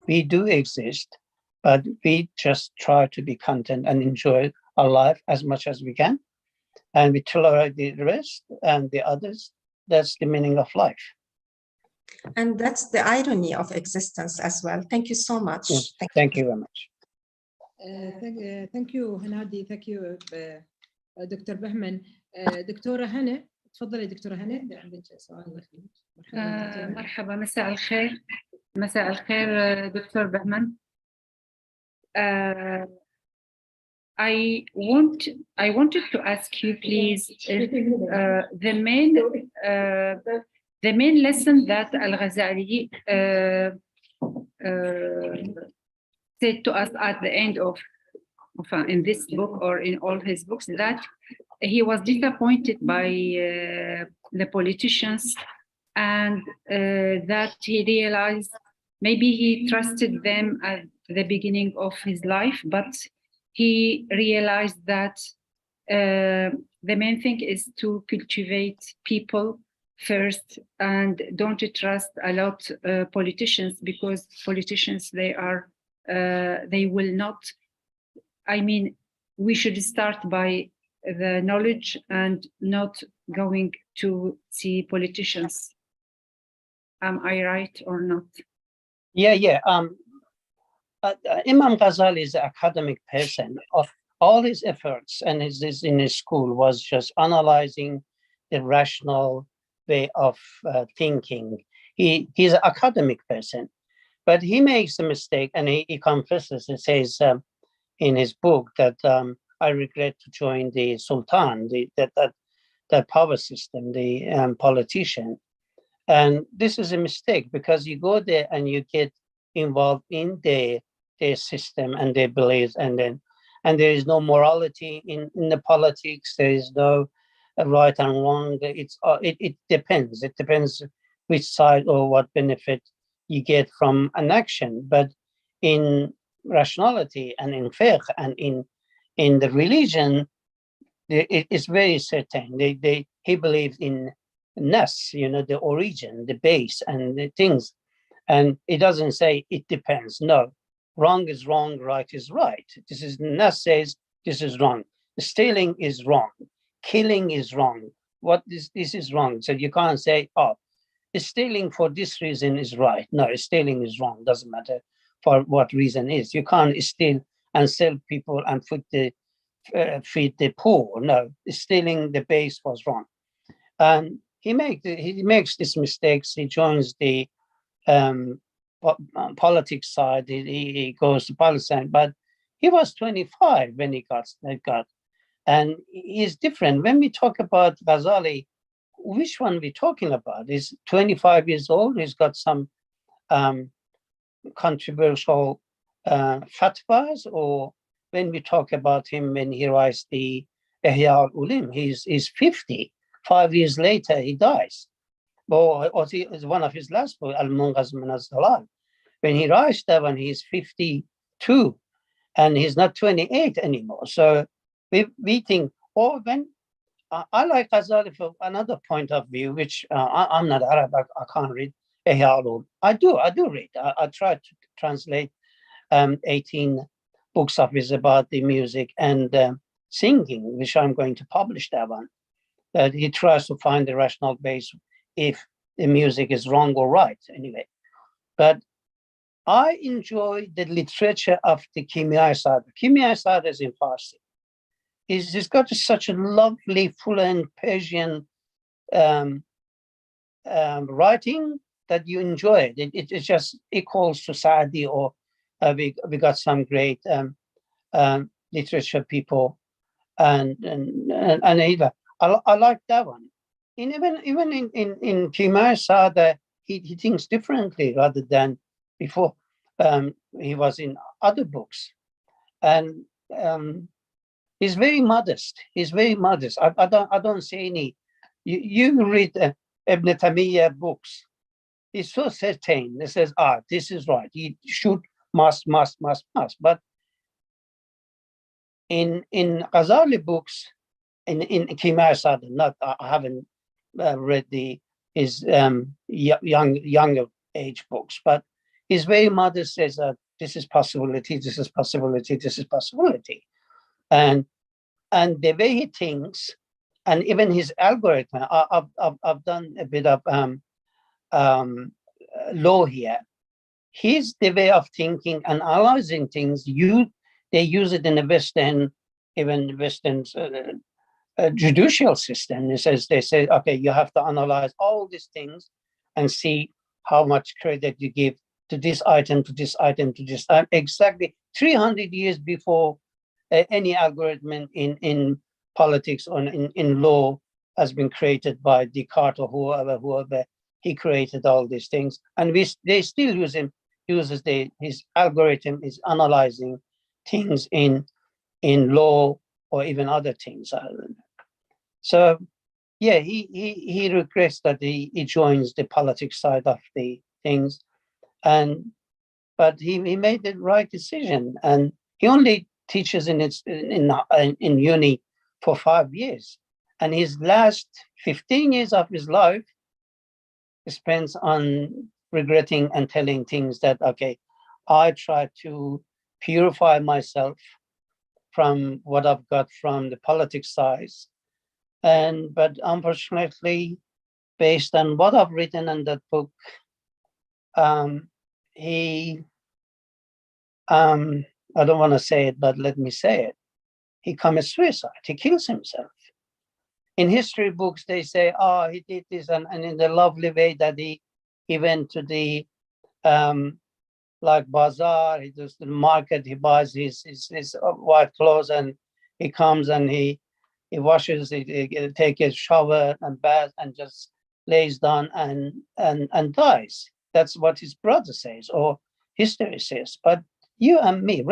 We do exist, but we just try to be content and enjoy our life as much as we can. And we tolerate the rest and the others. That's the meaning of life. And that's the irony of existence as well. Thank you so much. Yes. Thank you very much. Thank you هنادي. Thank you دكتور بهمن. دكتورة هنا، تفضلي دكتورة هنا، عندك سؤال. مرحبا، مساء الخير. مساء الخير دكتور بهمن. I wanted to ask you, please, if, the main lesson that Al-Ghazali said to us at the end of in this book or in all his books, that he was disappointed by the politicians, and that he realized maybe he trusted them at the beginning of his life, but he realized that the main thing is to cultivate people first, and don't trust a lot politicians, because politicians, they will not. I mean, we should start by the knowledge and not going to see politicians. Am I right or not? Yeah. Imam Ghazali is an academic person. All his efforts and his in his school was just analyzing the rational way of thinking. He's an academic person, but he makes a mistake, and he confesses. He says in his book that I regret to join the Sultan, that power system, the politician. And this is a mistake, because you go there and you get involved in their system and their beliefs, and there is no morality in the politics. There is no right and wrong. It depends. It depends which side or what benefit you get from an action. But in rationality and in fiqh and in the religion, it is very certain. He believes in nas, the origin, the base, and the things. And it doesn't say it depends. No, wrong is wrong, right is right. This is nas says this is wrong. Stealing is wrong. Killing is wrong. This is wrong. So you can't say, oh, stealing for this reason is right. No, stealing is wrong. Doesn't matter for what reason is. You can't steal and sell people and feed the poor. No, stealing the base was wrong. And he makes these mistakes. He joins the politics side. He goes to Palestine, but he was 25 when he got, and he's different. When we talk about Ghazali, which one we talking about? He's 25 years old. He's got some controversial fatwas, or when we talk about him when he writes the Ihya al-Ulim, he's 50. 5 years later, he dies. Or it's one of his last books, Al-Munghaz min al-Zalal. When he writes that one, he's 52, and he's not 28 anymore. So we think, when I like Ghazali from another point of view, which I'm not Arab, I can't read Ihya al-Ulum. I do read. I try to translate 18 books of his about the music and singing, which I'm going to publish that one. That he tries to find the rational base if the music is wrong or right, anyway. But I enjoy the literature of the Kimya Sada. Kimya Sada is in Farsi. It's got such a lovely, fluent Persian writing that you enjoy it. It just equals to Saadi, or we got some great literature people, and either. I like that one. Even in Kimya Sada, he thinks differently rather than before. He was in other books, and he's very modest. He's very modest. I don't see any. You read Ibn Taymiyyah books. He's so certain. He says, this is right. He should, must. But in Ghazali books, in Kimya Sada, I haven't read his younger age books, but he's very modest. Says that this is possibility, this is possibility, this is possibility, and the way he thinks, and even his algorithm. I've done a bit of law here. His the way of thinking, analyzing things. They use it in the Western, even Western judicial system. They say, okay, you have to analyze all these things and see how much credit you give to this item, to this item, to this item. Exactly 300 years before any algorithm in politics or in law has been created by Descartes or whoever. He created all these things, and they still use him. His algorithm is analyzing things in law or even other things. So, yeah, he regrets that he joins the politics side of the things, but he made the right decision, and he only teaches in uni for 5 years, and his last 15 years of his life spends on regretting and telling things that, okay, I try to purify myself from what I've got from the politics side. But unfortunately, based on what I've written in that book, he, I don't want to say it, but let me say it. He commits suicide. He kills himself. In history books, they say, oh, he did this, and in the lovely way that he went to the like bazaar, he goes to the market, he buys his white clothes, and he comes and he washes, he takes a shower and bath and just lays down and dies. That's what his brother says, or history says. But you and me,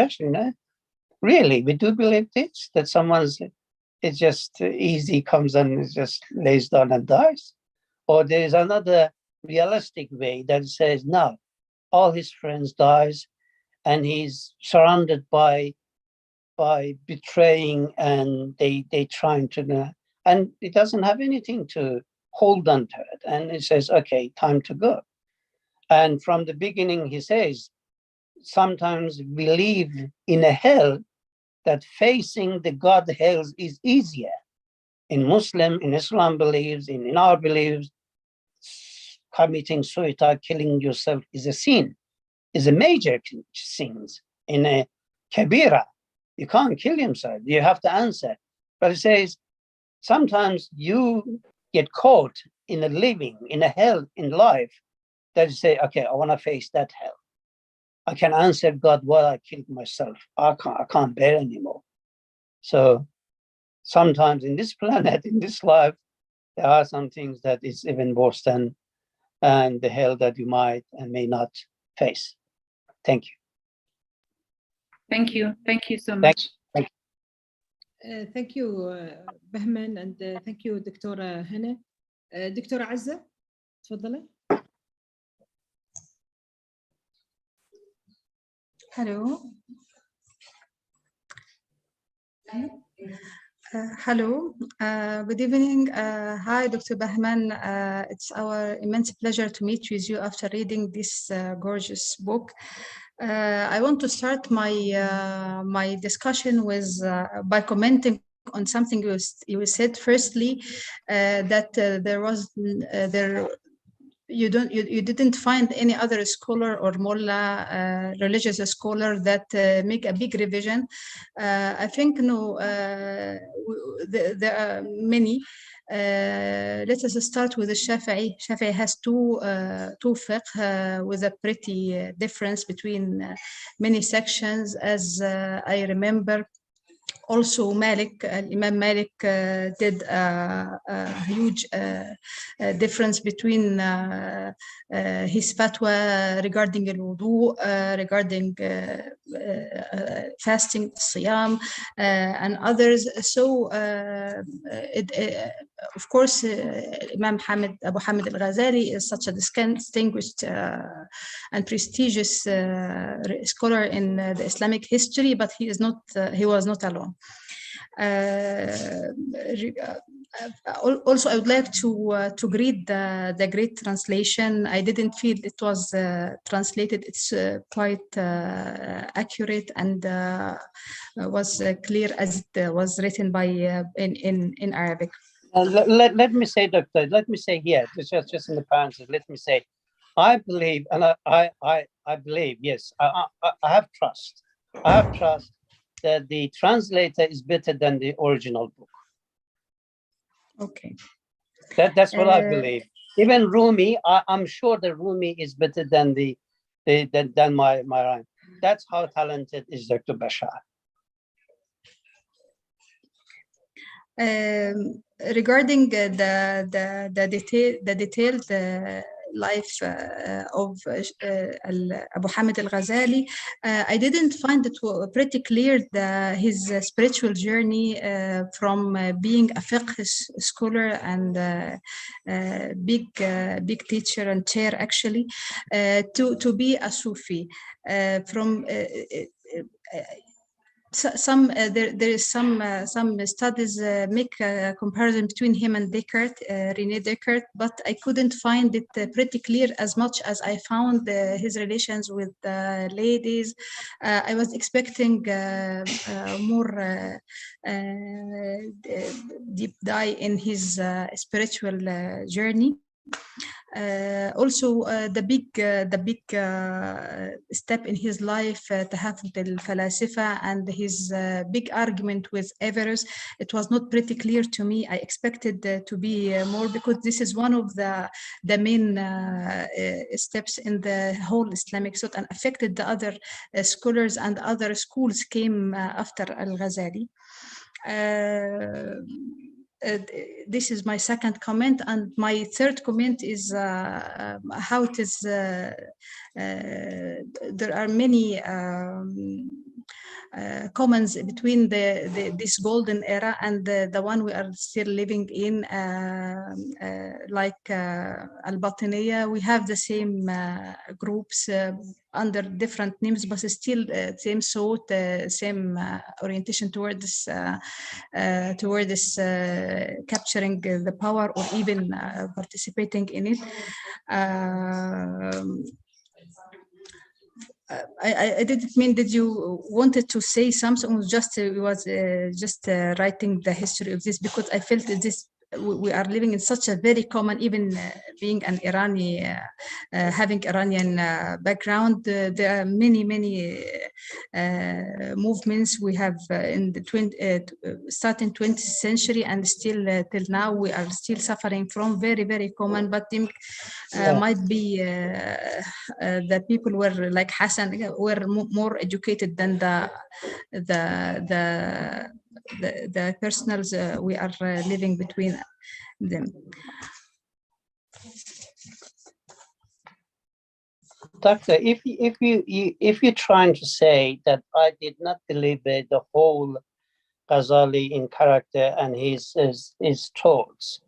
really, we do believe this, that someone's, it's just easy, comes and just lays down and dies? Or there is another realistic way that says, no, all his friends dies and he's surrounded by betraying, and they trying to, and he doesn't have anything to hold on to it. And he says, okay, time to go. And from the beginning, he says, sometimes we live in a hell that facing the God hell is easier. In Islam believes, in our beliefs, committing suicide, killing yourself is a sin, is a major sin. In a kabira, you can't kill yourself, you have to answer. But it says, sometimes you get caught in a living, in a hell in life, that you say, okay, I want to face that hell. I can answer God why I killed myself. I can't bear anymore. So sometimes in this planet, in this life, there are some things that is even worse than the hell that you might and may not face. Thank you. Thank you. Thank you so much. Thank you, Bahman, and thank you, دكتورة هنا. دكتورة عزة, تفضلي. Hello. Hello. Good evening. Hi, Dr. Bahman. It's our immense pleasure to meet with you after reading this gorgeous book. I want to start my my discussion with by commenting on something you said. Firstly, that you didn't find any other scholar or mullah, religious scholar that make a big revision. I think no, there are many. Let us start with the Shafi'i. Shafi'i has two fiqh with a pretty difference between many sections, as I remember. Also, Imam Malik did a huge difference between his fatwa regarding al-wudu, regarding fasting, siyam, and others. So, of course, Imam Abu Hamid al-Ghazali is such a distinguished and prestigious scholar in the Islamic history, but he was not alone. Also, I would like to greet the great translation. I didn't feel it was translated. It's quite accurate and was clear as it was written by in Arabic. Let me say, Doctor. Let me say here, just in the parentheses. Let me say, I believe, and I believe, yes, I have trust. I have trust that the translator is better than the original book. Okay. That's what I believe. Even Rumi, I'm sure that Rumi is better than than my rhyme. That's how talented is Dr. Bashar. Regarding the detailed life of Abu Hamid al-Ghazali, I didn't find it pretty clear his spiritual journey from being a fiqh scholar and big teacher and chair actually to be a Sufi. there is some studies make a comparison between him and Descartes, René Descartes, but I couldn't find it pretty clear as much as I found his relations with ladies. I was expecting more deep dive in his spiritual journey. Also the big step in his life تهافت الفلاسفة and his big argument with Averroes, it was not pretty clear to me. I expected to be more, because this is one of the main steps in the whole Islamic thought and affected the other scholars, and other schools came after Al-Ghazali. This is my second comment, and my third comment is how it is there are many comments between this golden era and the one we are still living in, like Al-Batiniya. We have the same groups under different names, but still same thought, same orientation toward this capturing the power, or even participating in it. I didn't mean that you wanted to say something, just writing the history of this, because I felt that this we are living in such a very common, even being an Irani, having Iranian background, there are many movements we have in the starting 20th century, and still till now we are still suffering from very common, but might be the people were like Hassan were more educated than the personals we are living between them. Doctor, if you're trying to say that I did not deliver the whole Ghazali in character and his thoughts,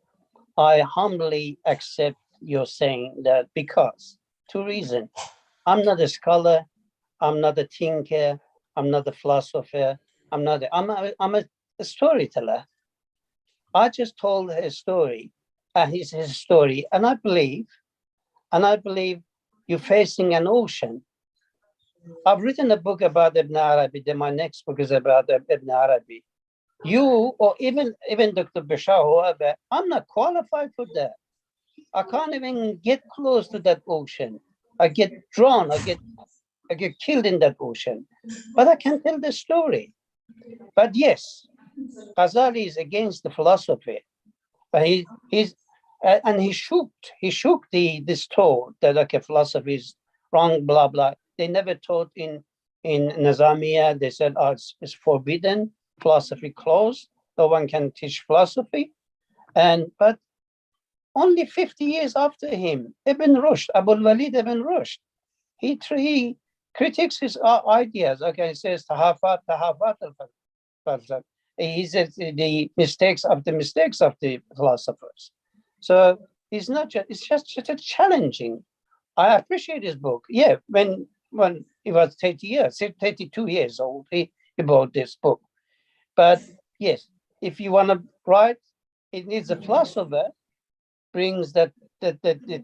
I humbly accept your saying that, because two reasons. I'm not a scholar, I'm not a thinker, I'm not a philosopher, I'm a storyteller. I just told his story, his story, and I believe you're facing an ocean. I've written a book about Ibn Arabi, then my next book is about Ibn Arabi. You, or even Dr. Bashar, whoever, I'm not qualified for that. I can't even get close to that ocean. I get drawn, I get killed in that ocean. But I can tell the story. But yes, Ghazali is against the philosophy. But he shook this thought that okay, philosophy is wrong, blah blah. They never taught in Nizamiya. They said, oh, it's forbidden, philosophy closed. No one can teach philosophy. But only 50 years after him, Ibn Rushd, Abul Walid Ibn Rushd, he critiques his ideas. Okay, he says tahafat al-falsafa. He says the mistakes of the philosophers. So it's not just, it's just challenging. I appreciate his book. Yeah, when he was 32 years old, he wrote this book. But yes, if you want to write, it needs a philosopher brings the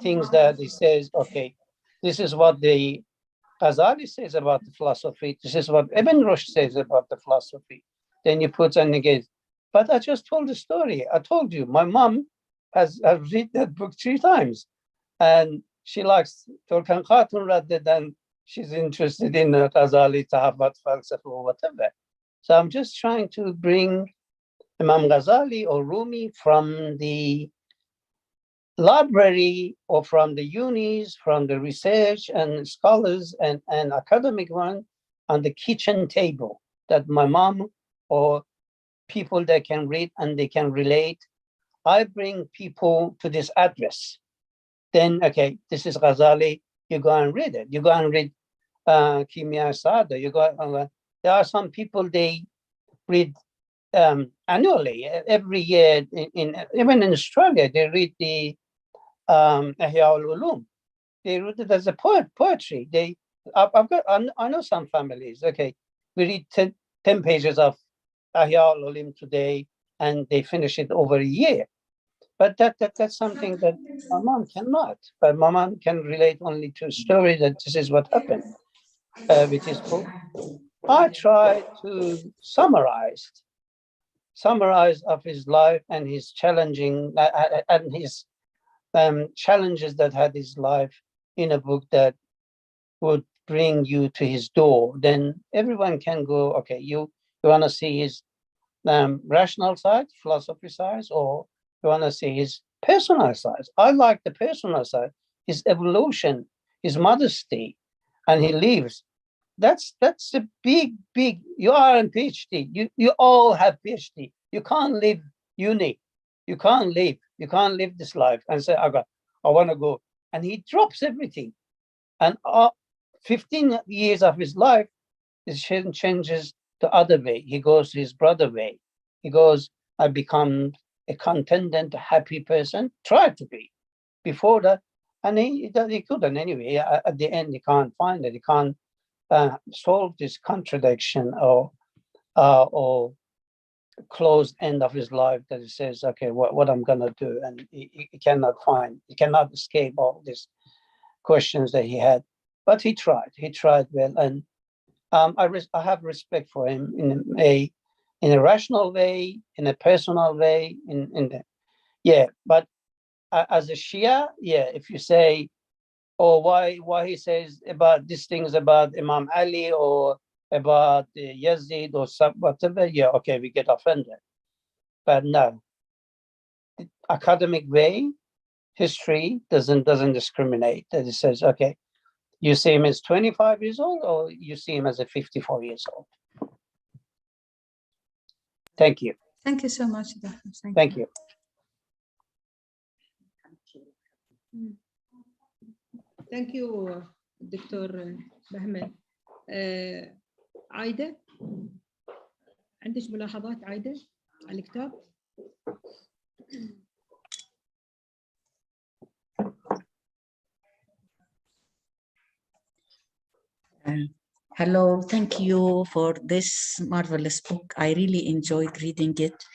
things that he says, okay, this is what the Ghazali says about the philosophy, this is what Ibn Rushd says about the philosophy. Then you put and again. But I just told the story. I told you, my mom has read that book 3 times, and she likes Turkan Khatun rather than she's interested in Ghazali, Tahafat, Falsafa, or whatever. So I'm just trying to bring Imam Ghazali or Rumi from the library or from the unis, from the research and scholars and academic one on the kitchen table, that my mom or people that can read and they can relate. I bring people to this address. Then, okay, this is Ghazali, you go and read it. You go and read Kimya Sada. There are some people, they read annually, every year, even in Australia, they read the Ihya al-Ulum. They read it as a poetry. I know some families, okay, we read 10 pages of Ahya al-Ulim today, and they finish it over a year. But that's something that my mom cannot. But my mom can relate only to a story that this is what happened with his book. I tried to summarize of his life and his challenging and his challenges that had his life in a book that would bring you to his door. Then everyone can go, okay, you want to see his rational side, philosophy side, or you want to see his personal side. I like the personal side, his evolution, his modesty, and he lives. That's a big. You are in PhD. You all have PhD. You can't leave uni. You can't live this life and say, I want to go. And he drops everything. And 15 years of his life, it changes the other way. He goes his brother way. He goes, I become a contented, happy person. Try to be before that. And he couldn't anyway. At the end, he can't find it. He can't solve this contradiction or closed end of his life that he says, okay, what I'm going to do. And he cannot escape all these questions that he had. But he tried well. And I have respect for him in a rational way, in a personal way, but as a Shia, if you say, why he says about these things about Imam Ali or about Yazid or whatever, okay, we get offended. But no, the academic way, history doesn't discriminate. That it says, okay, you see him as 25 years old or you see him as a 54 years old. Thank you. Thank you so much. Thank you. Thank you, Dr. Bahman. عايدة، عندك ملاحظات عايدة على الكتاب؟ Hello, thank you for this marvelous book. I really enjoyed reading it,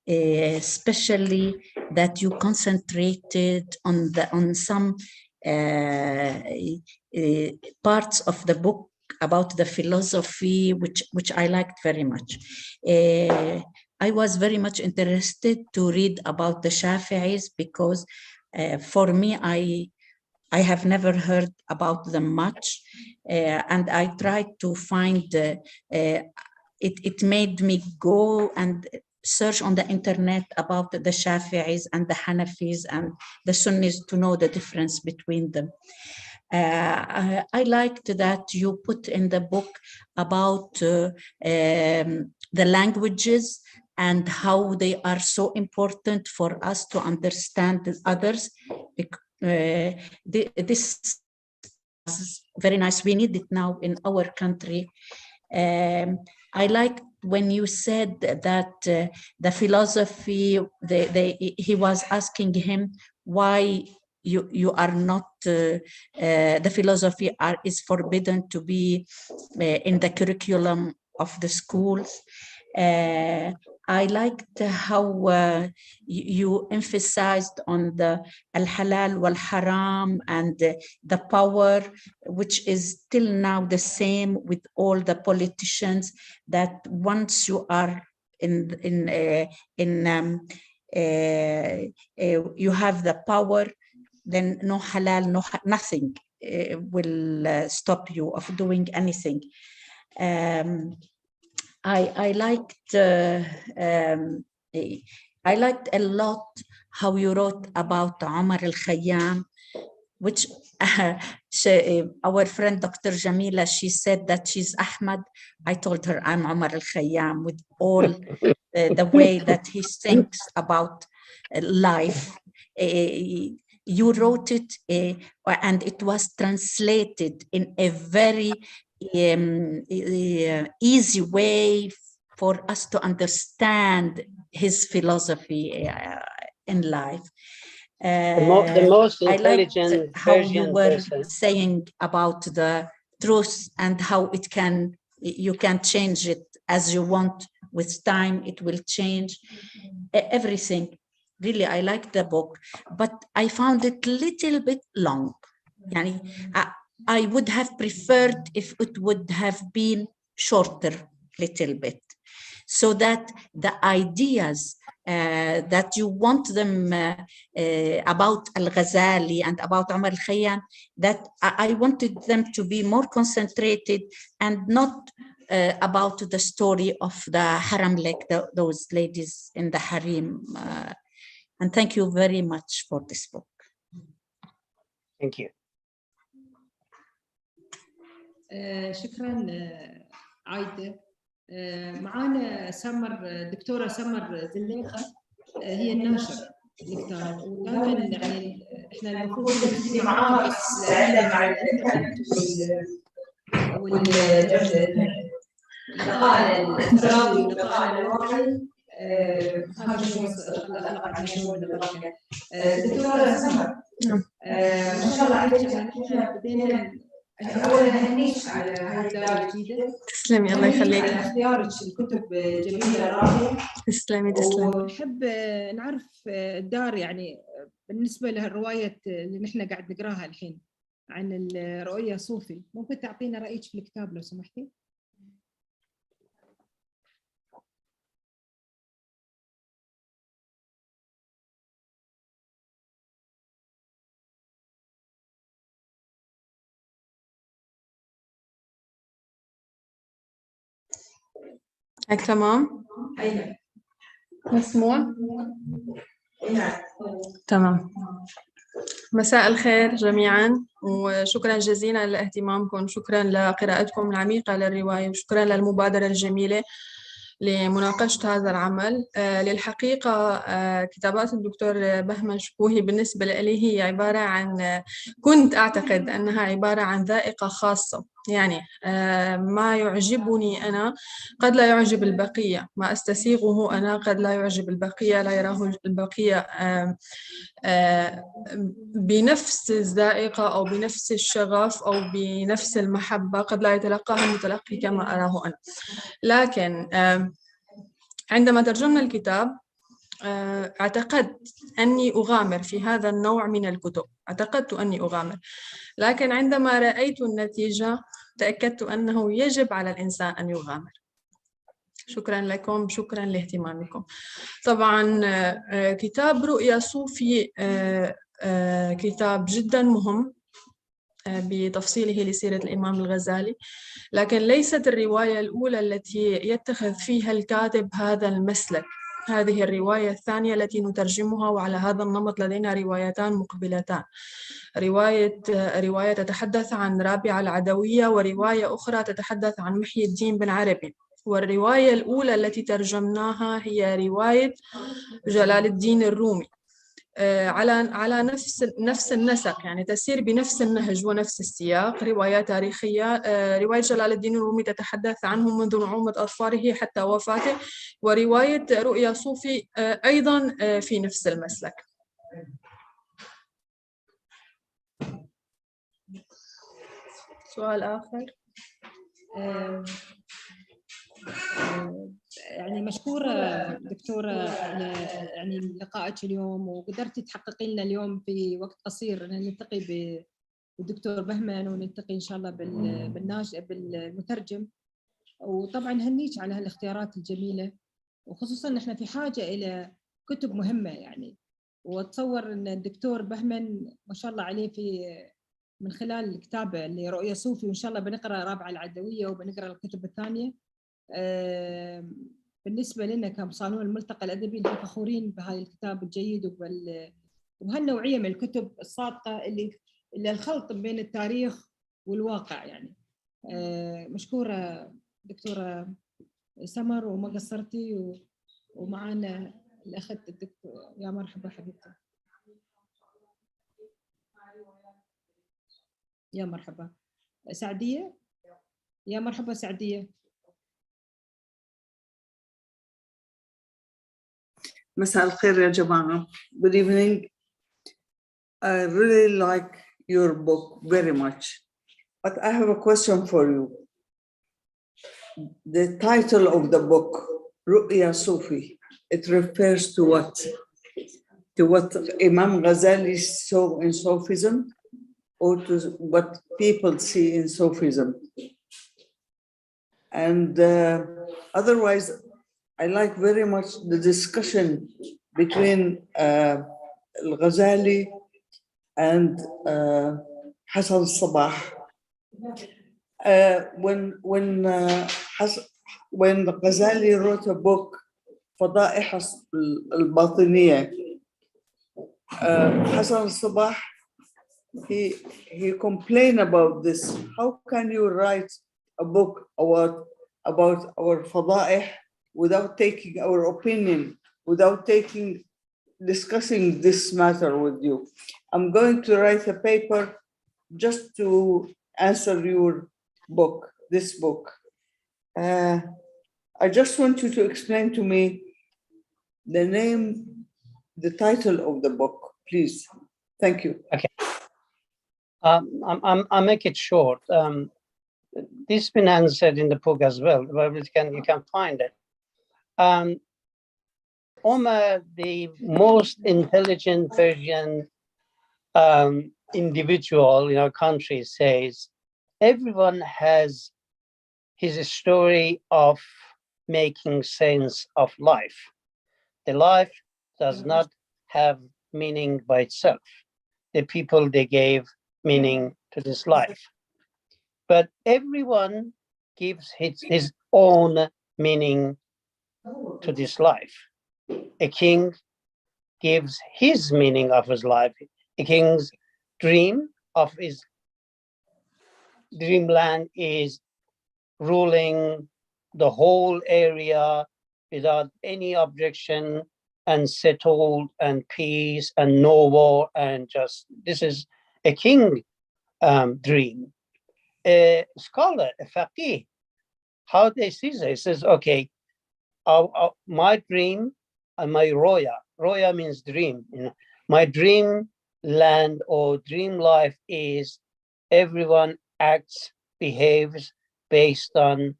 especially that you concentrated on some parts of the book about the philosophy, which I liked very much. I was very much interested to read about the Shafi'is because for me, I have never heard about them much, and I tried to find it made me go and search on the internet about the Shafi'is and the Hanafis and the Sunnis to know the difference between them. I liked that you put in the book about the languages and how they are so important for us to understand others. This is very nice. We need it now in our country. I like when you said that the philosophy, he was asking him why you are not, the philosophy is forbidden to be in the curriculum of the schools. I liked how you emphasized on the al-halal wal-haram and the power, which is till now the same with all the politicians, that once you are you have the power, then no halal, nothing will stop you of doing anything. I liked a lot how you wrote about Omar al-Khayyam, which our friend Dr. Jamila, she said that she's Ahmad. I told her I'm Omar al-Khayyam with all the way that he thinks about life. You wrote it and it was translated in a very easy way for us to understand his philosophy in life. The most intelligent I liked how you were person. saying about the truth and how it can you can change it as you want. With time, it will change everything. Really, I like the book, but I found it a little bit long. Yani, I would have preferred if it would have been shorter, little bit, so that the ideas that you want them about Al-Ghazali and about Umar al-Khayyam, that I wanted them to be more concentrated and not about the story of the haram, like those ladies in the harem. And thank you very much for this book. Thank you. شكرا عايدة. معانا دكتورة سمر زليخة، هي الناشر الكتاب، ودائما يعني احنا المفروض نبتدي معاها، بس لأننا مع الانترنت ولقائنا الافتراضي ولقائنا الواقعي هذا شو خلق عندنا شو من البركة. دكتورة سمر، ما شاء الله عليك، يعني نحن بدينا اولا هنيك على هاي الدار الجديده. تسلمي، الله يخليك. على اختيارك الكتب جميله راقيه. تسلمي تسلمي. ونحب نعرف الدار، يعني بالنسبه للروايه اللي نحن قاعد نقراها الحين عن رؤيا صوفي، ممكن تعطينا رايك في الكتاب لو سمحتي؟ هيك تمام؟ ايوه مسموع؟ تمام. مساء الخير جميعا، وشكرا جزيلا لاهتمامكم، شكرا لقراءتكم العميقة للرواية، وشكرا للمبادرة الجميلة لمناقشة هذا العمل. للحقيقة كتابات الدكتور بهمن شكوهي بالنسبة لي هي عبارة عن، كنت أعتقد أنها عبارة عن ذائقة خاصة، يعني ما يعجبني أنا قد لا يعجب البقية، ما أستسيغه أنا قد لا يعجب البقية، لا يراه البقية بنفس الذائقة أو بنفس الشغف أو بنفس المحبة، قد لا يتلقاها المتلقي كما أراه أنا. لكن عندما ترجمنا الكتاب اعتقدت أني أغامر في هذا النوع من الكتب، اعتقدت أني أغامر، لكن عندما رأيت النتيجة تأكدت أنه يجب على الإنسان أن يغامر. شكرا لكم، شكرا لاهتمامكم. طبعا كتاب رؤيا صوفي كتاب جدا مهم بتفصيله لسيرة الإمام الغزالي، لكن ليست الرواية الأولى التي يتخذ فيها الكاتب هذا المسلك. هذه الرواية الثانية التي نترجمها، وعلى هذا النمط لدينا روايتان مقبلتان. رواية تتحدث عن رابعة العدوية، ورواية أخرى تتحدث عن محي الدين بن عربي. والرواية الأولى التي ترجمناها هي رواية جلال الدين الرومي، على نفس النسق، يعني تسير بنفس النهج ونفس السياق، رواية تاريخية. رواية جلال الدين الرومي تتحدث عنه منذ نعومة أظفاره حتى وفاته، ورواية رؤيا صوفي أيضا في نفس المسلك. سؤال آخر؟ يعني مشكورة دكتورة على يعني لقائك اليوم، وقدرتي تحققي لنا اليوم في وقت قصير أن نلتقي بالدكتور بهمن، ونلتقي إن شاء الله بالمترجم. وطبعا هنيك على هالاختيارات الجميلة، وخصوصا نحن في حاجة إلى كتب مهمة يعني. وأتصور أن الدكتور بهمن ما شاء الله عليه من خلال كتابه لرؤيا صوفي، وإن شاء الله بنقرأ رابعة العدوية وبنقرأ الكتب الثانية. بالنسبة لنا كمصانون الملتقى الأدبي نحن فخورين بهذا الكتاب الجيد وبهالنوعية من الكتب الصادقة اللي الخلط بين التاريخ والواقع يعني. مشكورة دكتورة سمر، وما قصرتي. ومعنا الأخت الدكتور، يا مرحبا حبيبتي، يا مرحبا سعدية، يا مرحبا سعدية. مساء الخير يا جماعة. Good evening. I really like your book very much, but I have a question for you. the title of the book, Rؤيا صوفي, it refers to what? To what Imam Ghazali saw in Sufism, or to what people see in Sufism? And otherwise, I like very much the discussion between Al-Ghazali and Hassan Sabah. When Ghazali wrote a book, فضائح الباطنية, Hassan Sabah, he complained about this. How can you write a book about our fadaih without taking our opinion, without discussing this matter with you? I'm going to write a paper just to answer your book, this book. I just want you to explain to me the title of the book, please. Thank you. Okay. I'll make it short. This has been answered in the book as well, but you can find it. Omar, the most intelligent Persian individual in our country, says everyone has his story of making sense of life. The life does not have meaning by itself. The people, they gave meaning to this life. But everyone gives his own meaning to this life. A king gives his meaning of his life. A king's dream of his dreamland is ruling the whole area without any objection, and settled and peace and no war, and just this is a king dream. A scholar, a faqih, how they see this says, okay, my dream and my roya means dream. You know, my dream land or dream life is everyone acts, behaves based on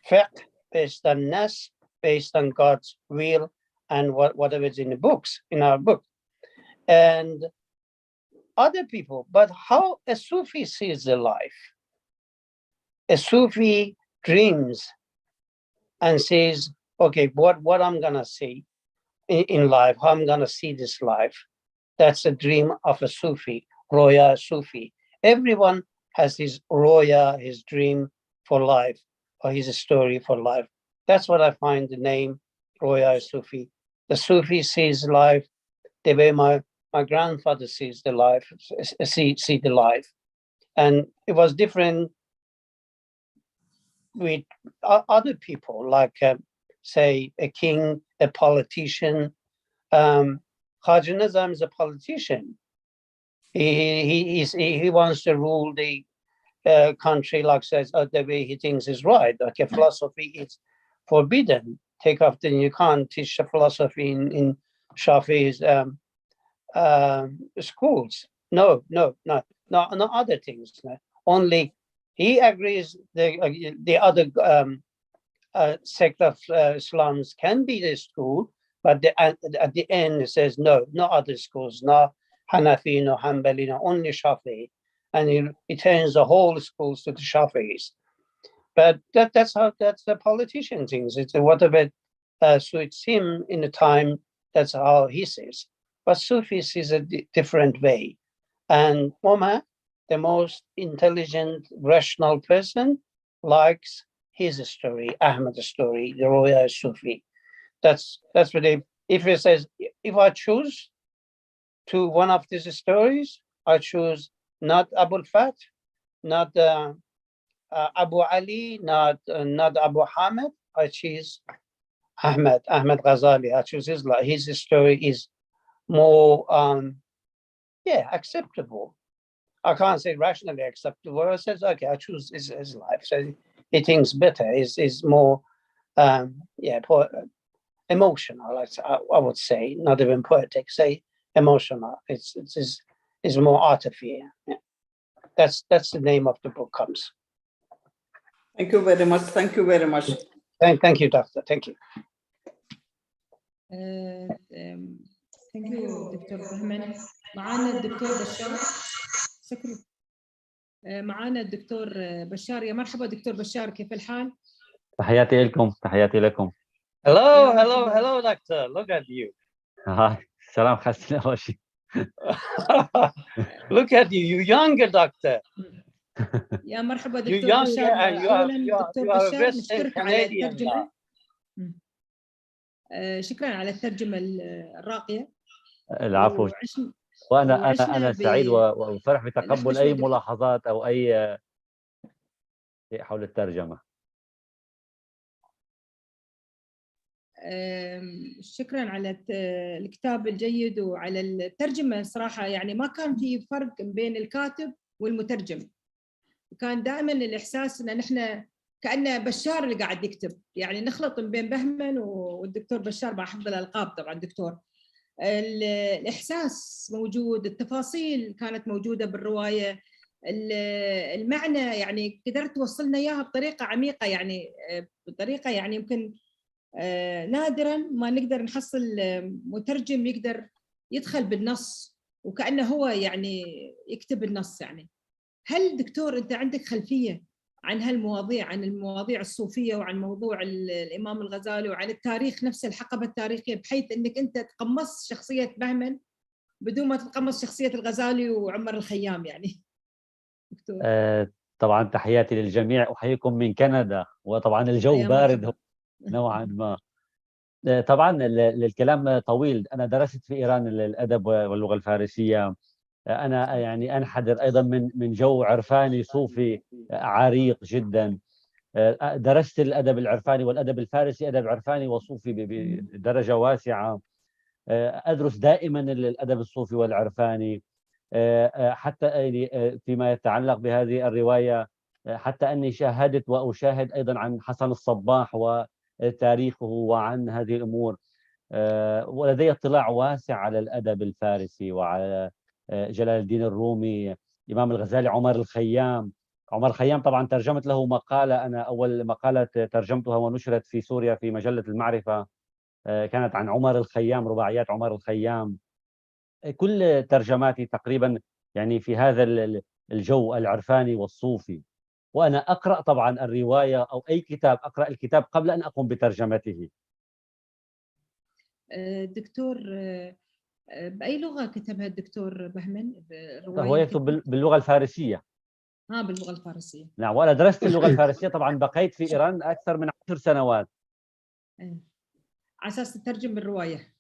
fiqh, based on nas, based on God's will, and whatever is in the books, in our book. And other people, but how a Sufi sees the life. A Sufi dreams and says, okay, what I'm gonna see in life, how I'm gonna see this life. That's a dream of a Sufi, Roya Sufi. Everyone has his Roya, his dream for life, or his story for life. That's what I find the name Roya Sufi. The Sufi sees life the way my grandfather sees the life, see the life. And it was different with other people, like say a king, a politician. Khaja Nizam is a politician. He wants to rule the country, like says the way he thinks is right. Like a philosophy is forbidden. You can't teach a philosophy in Shafi's schools. No, other things. No. Only he agrees the other sect of Islams can be the school, but at the end it says no other schools, no Hanafi, no Hanbali, no only Shafi, and he turns the whole schools to the Shafis. But that's the politician things. It's whatever suits him in the time. That's how he sees. But Sufi sees a different way. And Omar, the most intelligent, rational person, likes his story, Ahmed's story, the Roya Sufi. That's what if he says, if I choose to one of these stories, I choose not Abul Fath, not Abu Ali, not Abu Hamid. I choose Ahmed Ghazali. I choose his story is more acceptable. I can't say rationally acceptable. I says, okay, I choose his life. So he thinks better, is more emotional, I would say, not even poetic, say emotional. It's more artificial. Yeah. That's the name of the book comes. Thank you very much. Thank you very much. Thank you, Doctor. Thank you. ثانك يو دكتور بهمن. معانا الدكتور بشار. شكرا. معانا الدكتور بشار. يا مرحبا دكتور بشار، كيف الحال؟ تحياتي لكم. تحياتي لكم. Hello, doctor. Look at you. هاي سلام حسن أول شيء. Look at you, you younger doctor. يا مرحبا You دكتور young بشار. and أولاً دكتور you are a بشار best نشكرك على Canadian الترجمة. guy. شكرا على الترجمة الراقية. العفو. أنا سعيد وفرح بتقبل أي ملاحظات أو أي شيء حول الترجمة. شكرا على الكتاب الجيد وعلى الترجمة. صراحة يعني ما كان في فرق بين الكاتب والمترجم، كان دائما الإحساس إن نحن كأنه بشار اللي قاعد يكتب، يعني نخلط بين بهمن والدكتور بشار مع حفظ الألقاب طبعا دكتور. الإحساس موجود، التفاصيل كانت موجودة بالرواية، المعنى يعني قدرت توصلنا إياها بطريقة عميقة، يعني بطريقة يعني يمكن نادراً ما نقدر نحصل مترجم يقدر يدخل بالنص وكأنه هو يعني يكتب النص. يعني هل دكتور أنت عندك خلفية عن هالمواضيع، عن المواضيع الصوفية وعن موضوع الإمام الغزالي وعن التاريخ نفسه، الحقبة التاريخية، بحيث أنك أنت تقمص شخصية بهمن بدون ما تتقمص شخصية الغزالي وعمر الخيام يعني دكتور؟ طبعا تحياتي للجميع. أحييكم من كندا، وطبعا الجو بارد نوعا ما. طبعا الكلام طويل. أنا درست في إيران الأدب واللغة الفارسية. أنا يعني أنحدر أيضا من جو عرفاني صوفي عريق جدا. درست الأدب العرفاني والأدب الفارسي، أدب عرفاني وصوفي بدرجة واسعة. أدرس دائما الأدب الصوفي والعرفاني، حتى فيما يتعلق بهذه الرواية، حتى أني شاهدت وأشاهد أيضا عن حسن الصباح وتاريخه وعن هذه الأمور. ولدي اطلاع واسع على الأدب الفارسي وعلى جلال الدين الرومي، إمام الغزالي، عمر الخيام. عمر الخيام طبعا ترجمت له مقالة، أنا أول مقالة ترجمتها ونشرت في سوريا في مجلة المعرفة كانت عن عمر الخيام، رباعيات عمر الخيام. كل ترجماتي تقريبا يعني في هذا الجو العرفاني والصوفي. وأنا أقرأ طبعا الرواية أو أي كتاب، أقرأ الكتاب قبل أن أقوم بترجمته. دكتور بأي لغة كتبها الدكتور بهمن؟ هو يكتب باللغة الفارسية. باللغة الفارسية. نعم، وأنا درست اللغة الفارسية. طبعا بقيت في إيران أكثر من 10 سنوات على أساس تترجم بالرواية.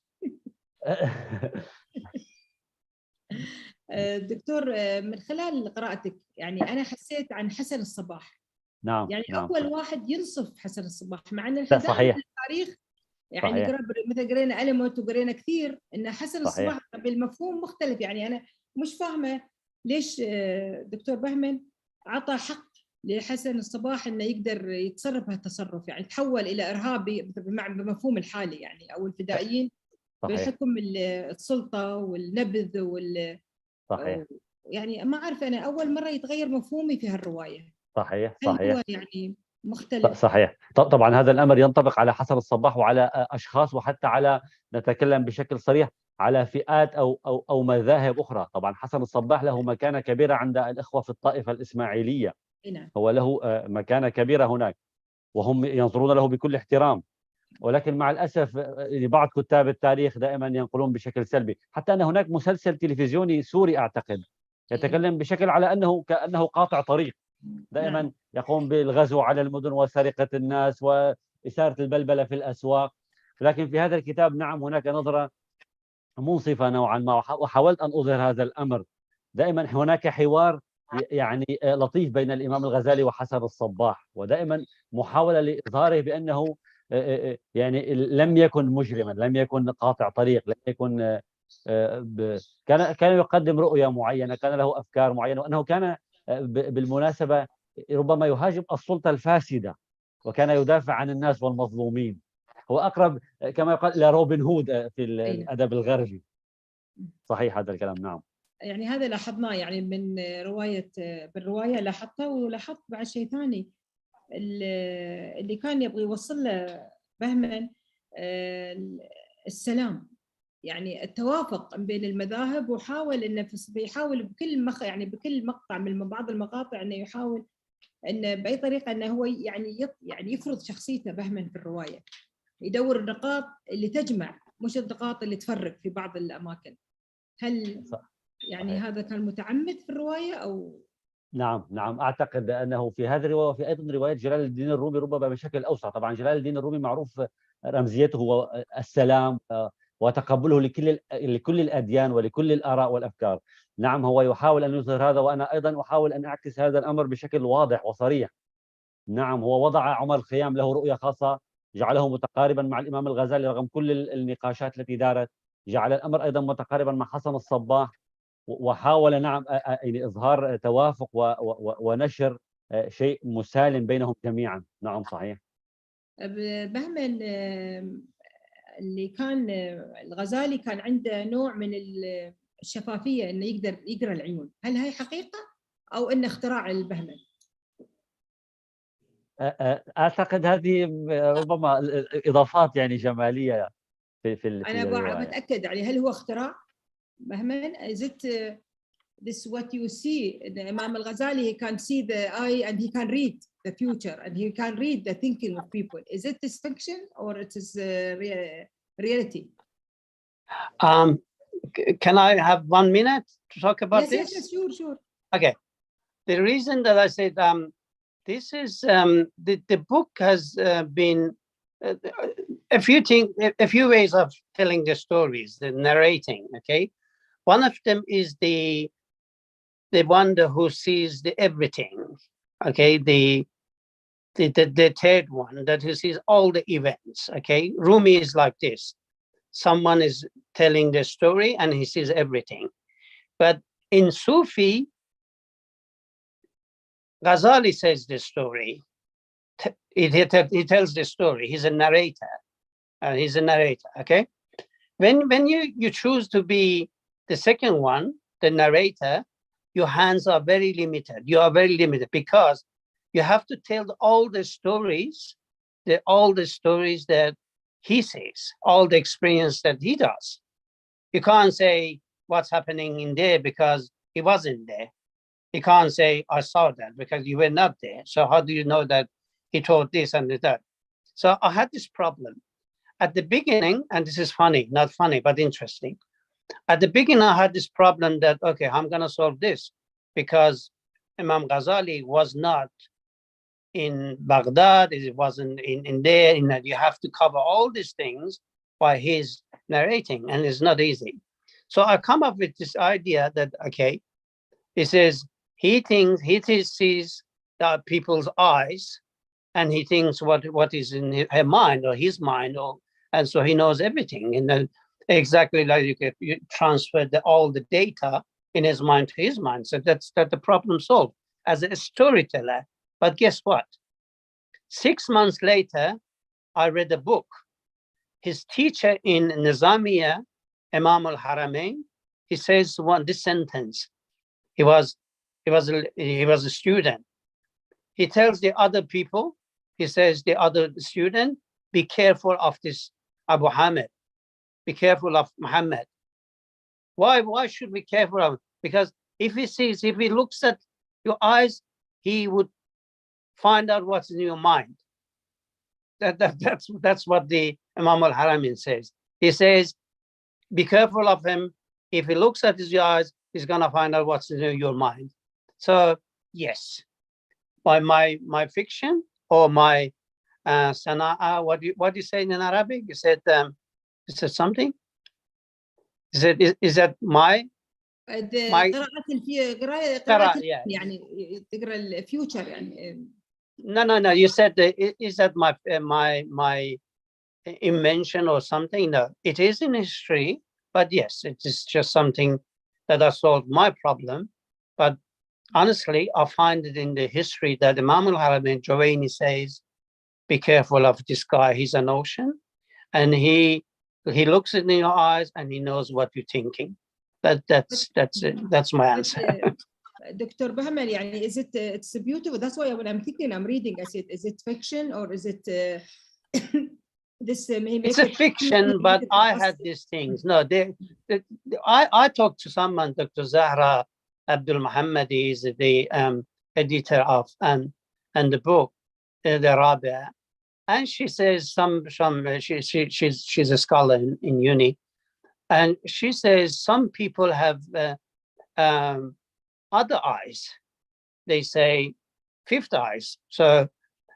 دكتور من خلال قراءتك يعني أنا حسيت عن حسن الصباح. نعم يعني نعم أول صحيح. واحد ينصف حسن الصباح، مع أن احنا صحيح. في التاريخ يعني صحيح. مثل قرينا ألموت وقرينا كثير إن حسن صحيح. الصباح بالمفهوم مختلف. يعني أنا مش فاهمة ليش دكتور بهمن عطى حق لحسن الصباح إنه يقدر يتصرف هالتصرف، يعني تحول إلى إرهابي بمفهوم الحالي يعني، أو الفدائيين بحكم السلطة والنبذ صحيح. يعني ما أعرف، أنا أول مرة يتغير مفهومي في هالرواية. صحيح. هل هو يعني مختلف؟ صحيح. طبعا هذا الأمر ينطبق على حسن الصباح وعلى أشخاص، وحتى على، نتكلم بشكل صريح، على فئات أو مذاهب أخرى. طبعا حسن الصباح له مكانة كبيرة عند الإخوة في الطائفة الإسماعيلية. هو له مكانة كبيرة هناك وهم ينظرون له بكل احترام. ولكن مع الأسف بعض كتاب التاريخ دائما ينقلون بشكل سلبي. حتى أن هناك مسلسل تلفزيوني سوري أعتقد يتكلم بشكل على أنه كأنه قاطع طريق، دائما يقوم بالغزو على المدن وسرقة الناس وإثارة البلبلة في الأسواق. لكن في هذا الكتاب نعم هناك نظرة منصفة نوعا ما، وحاولت أن أظهر هذا الأمر. دائما هناك حوار يعني لطيف بين الإمام الغزالي وحسن الصباح، ودائما محاولة لإظهاره بأنه يعني لم يكن مجرما، لم يكن قاطع طريق، لم يكن كان يقدم رؤيا معينة، كان له أفكار معينة، وأنه كان بالمناسبة ربما يهاجم السلطة الفاسدة وكان يدافع عن الناس والمظلومين. هو أقرب كما يقال إلى روبن هود في الأدب الغربي. صحيح هذا الكلام. نعم. يعني هذا لاحظناه يعني من بالرواية لاحظته، ولاحظت بعد شيء ثاني اللي كان يبغى يوصل له بهمن السلام، يعني التوافق بين المذاهب، وحاول انه بيحاول يعني بكل مقطع من بعض المقاطع انه يحاول انه باي طريقه انه هو يعني يفرض شخصيته بهمن في الروايه، يدور النقاط اللي تجمع مش النقاط اللي تفرق في بعض الاماكن. هل يعني هذا كان متعمد في الروايه او؟ نعم اعتقد انه في هذه الروايه وفي ايضا روايه جلال الدين الرومي ربما بشكل اوسع. طبعا جلال الدين الرومي معروف رمزيته هو السلام وتقبله لكل الاديان ولكل الاراء والافكار. نعم هو يحاول ان يظهر هذا، وانا ايضا احاول ان اعكس هذا الامر بشكل واضح وصريح. نعم هو وضع عمر الخيام له رؤيه خاصه، جعله متقاربا مع الامام الغزالي رغم كل النقاشات التي دارت، جعل الامر ايضا متقاربا مع حسن الصباح، وحاول نعم يعني اظهار توافق ونشر شيء مسالم بينهم جميعا. نعم صحيح. بهمن اللي كان الغزالي كان عنده نوع من الشفافيه انه يقدر يقرا العيون، هل هي حقيقه او انه اختراع البهمن؟ اعتقد هذه ربما اضافات يعني جماليه في انا بتاكد يعني هل هو اختراع بهمن؟ is it this what you see in Imam al-Ghazali? He can see the eye and he can read the future and he can read the thinking of people. Is it this fiction or it is reality? Can I have 1 minute to talk about this? Yes, sure. Okay. The reason that I said this is the book has been a few ways of telling the stories, the narrating. Okay, one of them is the one who sees everything. Okay, the third one that who sees all the events. Okay, Rumi is like this. Someone is telling the story and he sees everything. But in Sufi, Ghazali says the story. He tells the story. He's a narrator. Okay. When you choose to be the second one, the narrator, your hands are very limited. You are very limited because you have to tell all the stories that he says, all the experience that he does. You can't say what's happening in there because he wasn't there. You can't say I saw that because you were not there. So how do you know that he told this and that? So I had this problem at the beginning, and this is funny, not funny, but interesting. At the beginning, I had this problem that, okay, I'm going to solve this because Imam Ghazali was not in Baghdad, it wasn't in there, in that you have to cover all these things by his narrating, and it's not easy. So I come up with this idea that, okay, he says he sees people's eyes, and he thinks what is in her mind or his mind, and so he knows everything. And then exactly like you transfer all the data in his mind to his mind. So that's the problem solved as a storyteller. But guess what? 6 months later, I read a book. His teacher in Nizamiya, Imam al-Haramain, he says this sentence. He was a student. He tells the other people, he says the other student, be careful of this Abu Hamid. Be careful of Muhammad. Why should we be careful of him? Because if he looks at your eyes, he would find out what's in your mind. That's what the Imam al-Haramain says. He says, be careful of him. If he looks at his eyes, he's gonna find out what's in your mind. So yes, by my fiction or my sana'a, what do you say in Arabic? You said something. Is that my قراءة يعني تقرا الفيوتشر يعني. No. You said is that my invention or something? No, it is in history, but yes, it is just something that I solved my problem. But honestly, I find it in the history that Imam al-Haramain Juwayni says, be careful of this guy, he's an ocean, and he looks in your eyes and he knows what you're thinking. That's it. That's my answer. Dr. Bahman, يعني is it it's beautiful. That's why when I'm thinking, I'm reading, I said, is it fiction or is it this? It's a fiction, but I had these things. No, I talked to someone, Dr. Zahra Abdul Muhammadi is the editor of and the book, the Rabia, and she says she's a scholar in uni, and she says some people have other eyes. They say fifth eyes. So,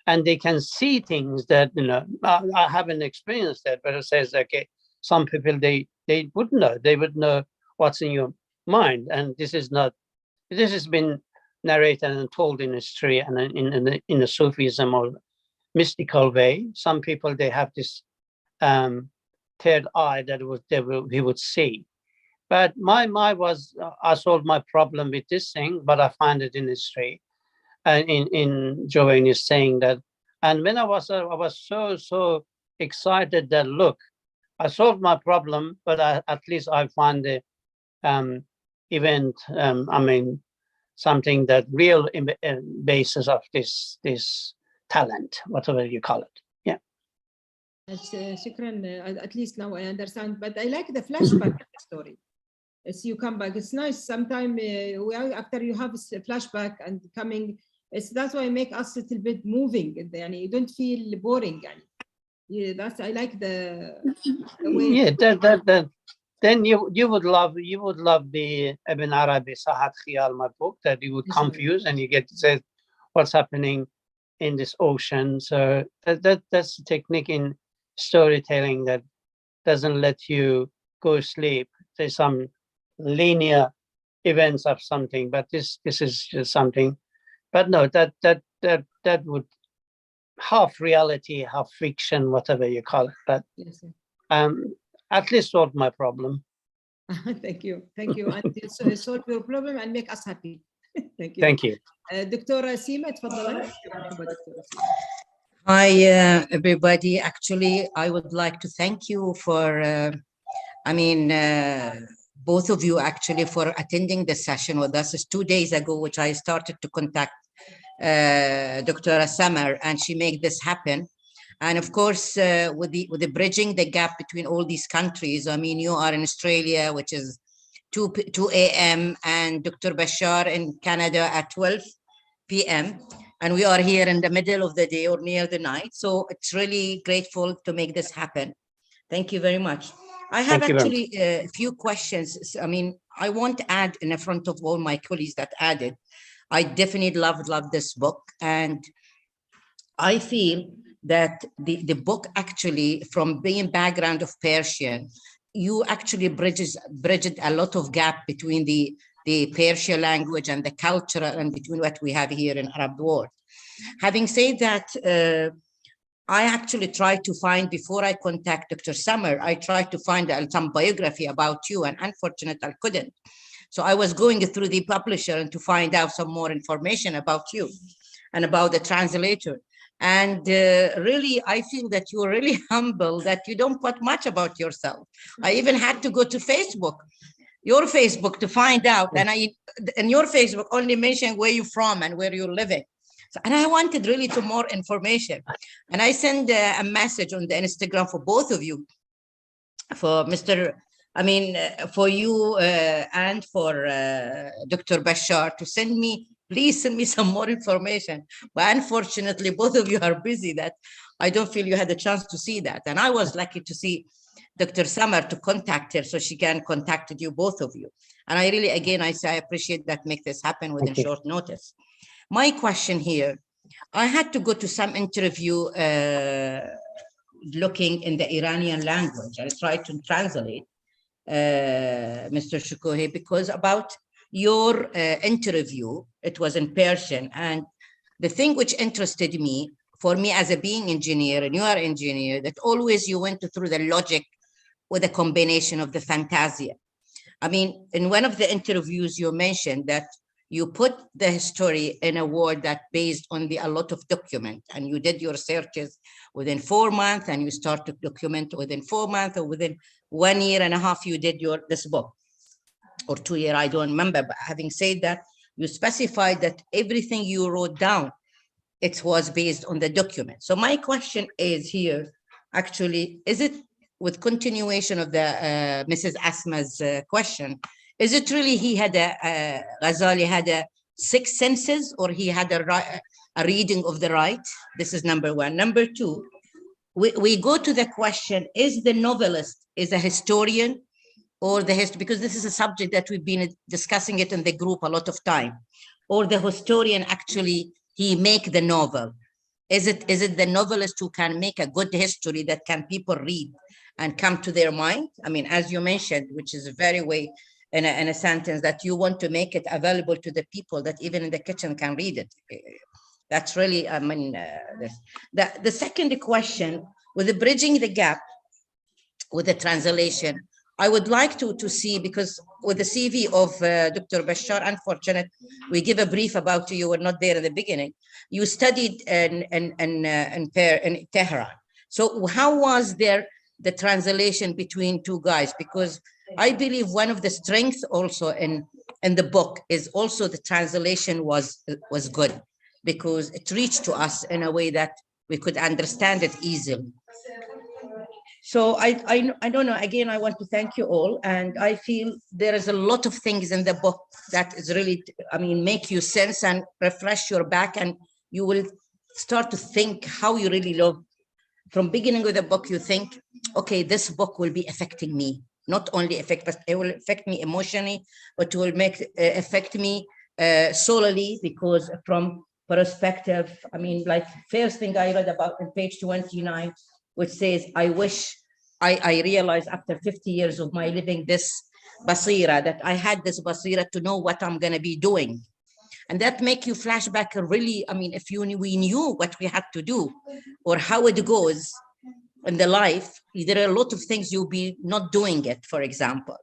and they can see things that, you know, I haven't experienced that, but it says, okay, some people, they would know, they would know what's in your mind. And this is not, this has been narrated and told in history and in the Sufism or mystical way. Some people, they have this third eye that he would see. But my was, I solved my problem with this thing, but I find it in history. And in Joanne is saying that, and when I was so excited that, look, I solved my problem, but at least I find the event, I mean, something that real basis of this talent, whatever you call it. Yeah. شكرا. At least now I understand, but I like the flashback of the story. As you come back, it's nice. Sometimes after you have a flashback and coming, that's why make us a little bit moving. يعني you don't feel boring. يعني. Yeah, that's I like the way. Yeah, then you would love the Ibn Arabi Sahat Khiyal, my book, that you would confuse and you get to say what's happening in this ocean. So that's the technique in storytelling that doesn't let you go sleep. There's some linear events of something, but this is just something. But no, that would half reality, half fiction, whatever you call it. But yes, at least solve my problem. Thank you. And solve your problem and make us happy. Thank you. Thank you. دكتورة سيما تفضلي. Hi everybody. Actually, I would like to thank you for both of you actually for attending the session with us. It's 2 days ago, which I started to contact Dr. Samar, and she made this happen. And of course, with the bridging the gap between all these countries, I mean, you are in Australia, which is 2 a.m., and Dr. Bashar in Canada at 12 p.m. And we are here in the middle of the day or near the night. So it's really grateful to make this happen. Thank you very much. I have actually a few questions. I mean, I won't add in the front of all my colleagues that added. I definitely love this book. And I feel that the book actually, from being background of Persian, you actually bridged a lot of gap between the Persian language and the culture and between what we have here in Arab world. Having said that, I actually tried to find, before I contact Dr. Samar, I tried to find some biography about you, and unfortunately I couldn't. So I was going through the publisher and to find out some more information about you and about the translator. And really, I feel that you're really humble, that you don't put much about yourself. I even had to go to Facebook, your Facebook, to find out. And your Facebook only mentioned where you're from and where you're living. And I wanted really to more information. And I sent a message on the Instagram for both of you, for for you and for Dr. Bashar, to send me, please send me some more information. But unfortunately, both of you are busy that I don't feel you had a chance to see that. And I was lucky to see Dr. Samar, to contact her so she can contact you, both of you. And I really, again, I say I appreciate that, make this happen within short notice. My question here, I had to go to some interview looking in the Iranian language. I tried to translate, Mr. Shukohi, because about your interview, it was in Persian. And the thing which interested me, for me as a being engineer, and you are engineer, that always you went through the logic with a combination of the fantasia. I mean, in one of the interviews you mentioned that you put the history in a word that based on a lot of document, and you did your searches within 4 months, and you start to document within 4 months, or within 1 year and a half, you did this book, or 2 years, I don't remember. But having said that, you specified that everything you wrote down, it was based on the document. So my question is here, actually, is it with continuation of the Mrs. Asma's question, is it really he had Ghazali had a six senses, or he had a reading of the right? This is number one. Number two, we go to the question, is the novelist is a historian or the history, because this is a subject that we've been discussing it in the group a lot of time, or the historian actually, he make the novel? Is it the novelist who can make a good history that can people read and come to their mind? I mean, as you mentioned, which is a very way in a sentence, that you want to make it available to the people that even in the kitchen can read it. That's really, I mean, the second question, with the bridging the gap with the translation, I would like to see, because with the CV of Dr. Bashar, unfortunate, we give a brief about you were not there in the beginning. You studied in Tehran. So how was there the translation between two guys? Because I believe one of the strengths also in the book is also the translation was good, because it reached to us in a way that we could understand it easily. So I don't know, again, I want to thank you all. And I feel there is a lot of things in the book that is really, I mean, make you sense and refresh your back, and you will start to think how you really love. From beginning of the book, you think, okay, this book will be affecting me. Not only but it will affect me emotionally, but it will affect me solely, because from perspective, I mean, like first thing I read about in page 29, which says, I wish I realized after 50 years of my living this basira, that I had this basira to know what I'm going to be doing. And that make you flashback really, I mean, if we knew what we had to do or how it goes in the life, there are a lot of things you'll be not doing it, for example.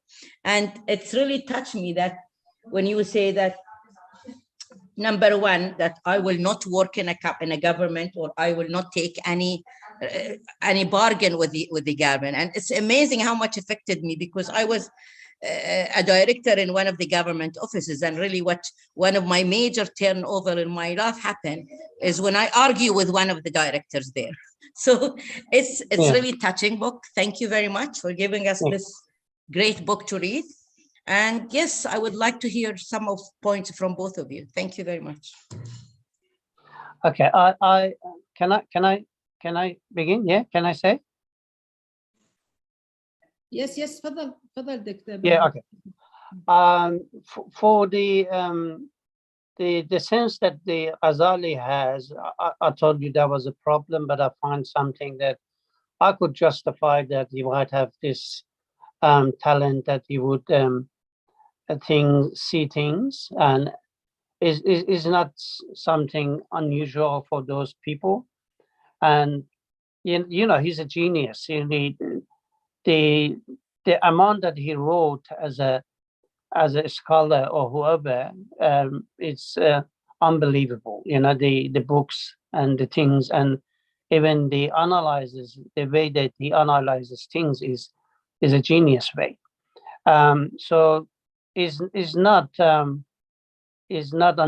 And it's really touched me that when you say that, number one, that I will not work in a government, or I will not take any bargain with the government. And it's amazing how much affected me, because I was a director in one of the government offices, and really one of my major turnover in my life happened is when I argue with one of the directors there. So it's really touching book. Thank you very much for giving us this great book to read. And yes, I would like to hear some of points from both of you. Thank you very much. Okay, can I begin? Yeah, can I say? Yes, تفضل دكتور. Yeah, okay. For the sense that the Ghazali has, I told you that was a problem, but I find something that I could justify, that he might have this talent, that he would see things, and is not something unusual for those people. And you know, he's a genius. The amount that he wrote as a scholar or whoever, it's unbelievable. You know, the books and the things, and even the analyzes, the way that he analyzes things is a genius way. So is not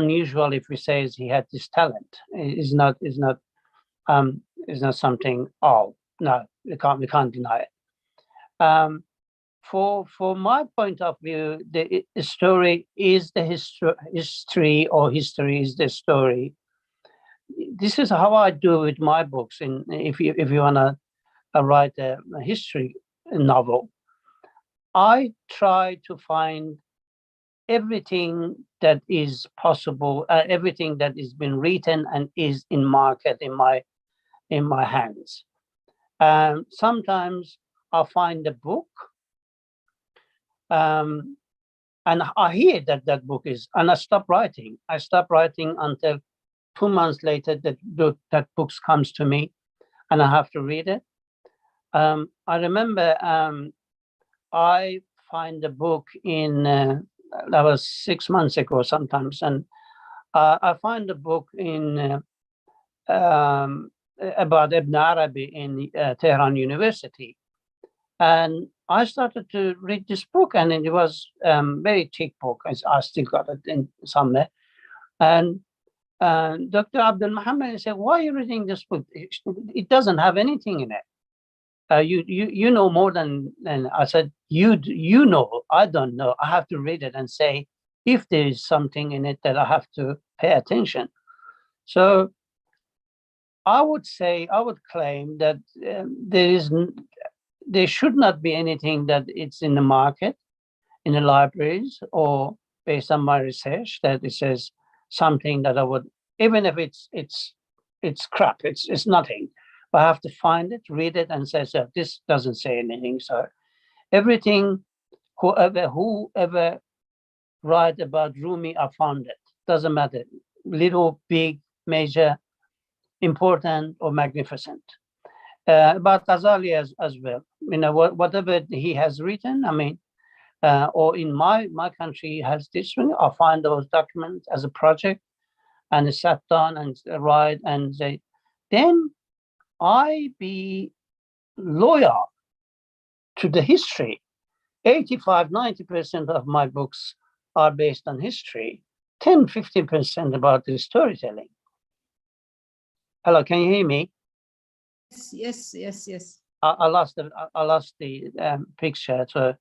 unusual if we say he had this talent. Is not something. Oh no, we can't deny it. For my point of view, the story is the history, or history is the story. This is how I do with my books. And if you want to write a history novel, I try to find everything that is possible, everything that has been written and is in market in my hands. Sometimes I find a book, and I hear that book is, and I stop writing. I stop writing until 2 months later that book comes to me, and I have to read it. I remember I find a book that was 6 months ago sometimes, and I find a book in about Ibn Arabi in Tehran University, and I started to read this book, and it was very thick book. I still got it in somewhere. And Dr. Abdul Muhammad said, "Why are you reading this book? It doesn't have anything in it. You know more than." And I said, "You know, I don't know. I have to read it and say if there is something in it that I have to pay attention." So I would claim that there should not be anything that it's in the market, in the libraries, or based on my research that it says something that I would, even if it's crap, it's nothing. But I have to find it, read it, and say, so this doesn't say anything. So everything, whoever write about Rumi, I found it. Doesn't matter, little, big, major, important, or magnificent. About Ghazali as well. You know, whatever he has written, I mean, or in my country has this one, I find those documents as a project, and I sat down and write and say, then I be loyal to the history. 85-90% of my books are based on history. 10-15% about the storytelling. Hello, can you hear me? Yes. I lost the picture. So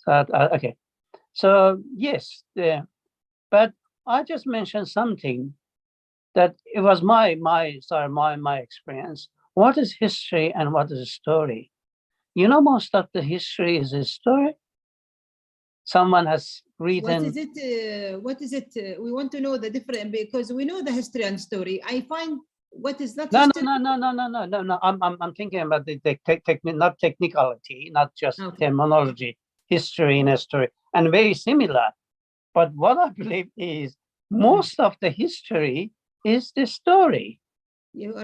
okay. So yes, but I just mentioned something that it was my experience. What is history and what is a story? You know, most of the history is a story. Someone has written. What is it? We want to know the difference, because we know the history and story. I find what is not No. history. No. I'm thinking about the not technicality, not just terminology. History and a story, and very similar. But what I believe is most of the history is the story.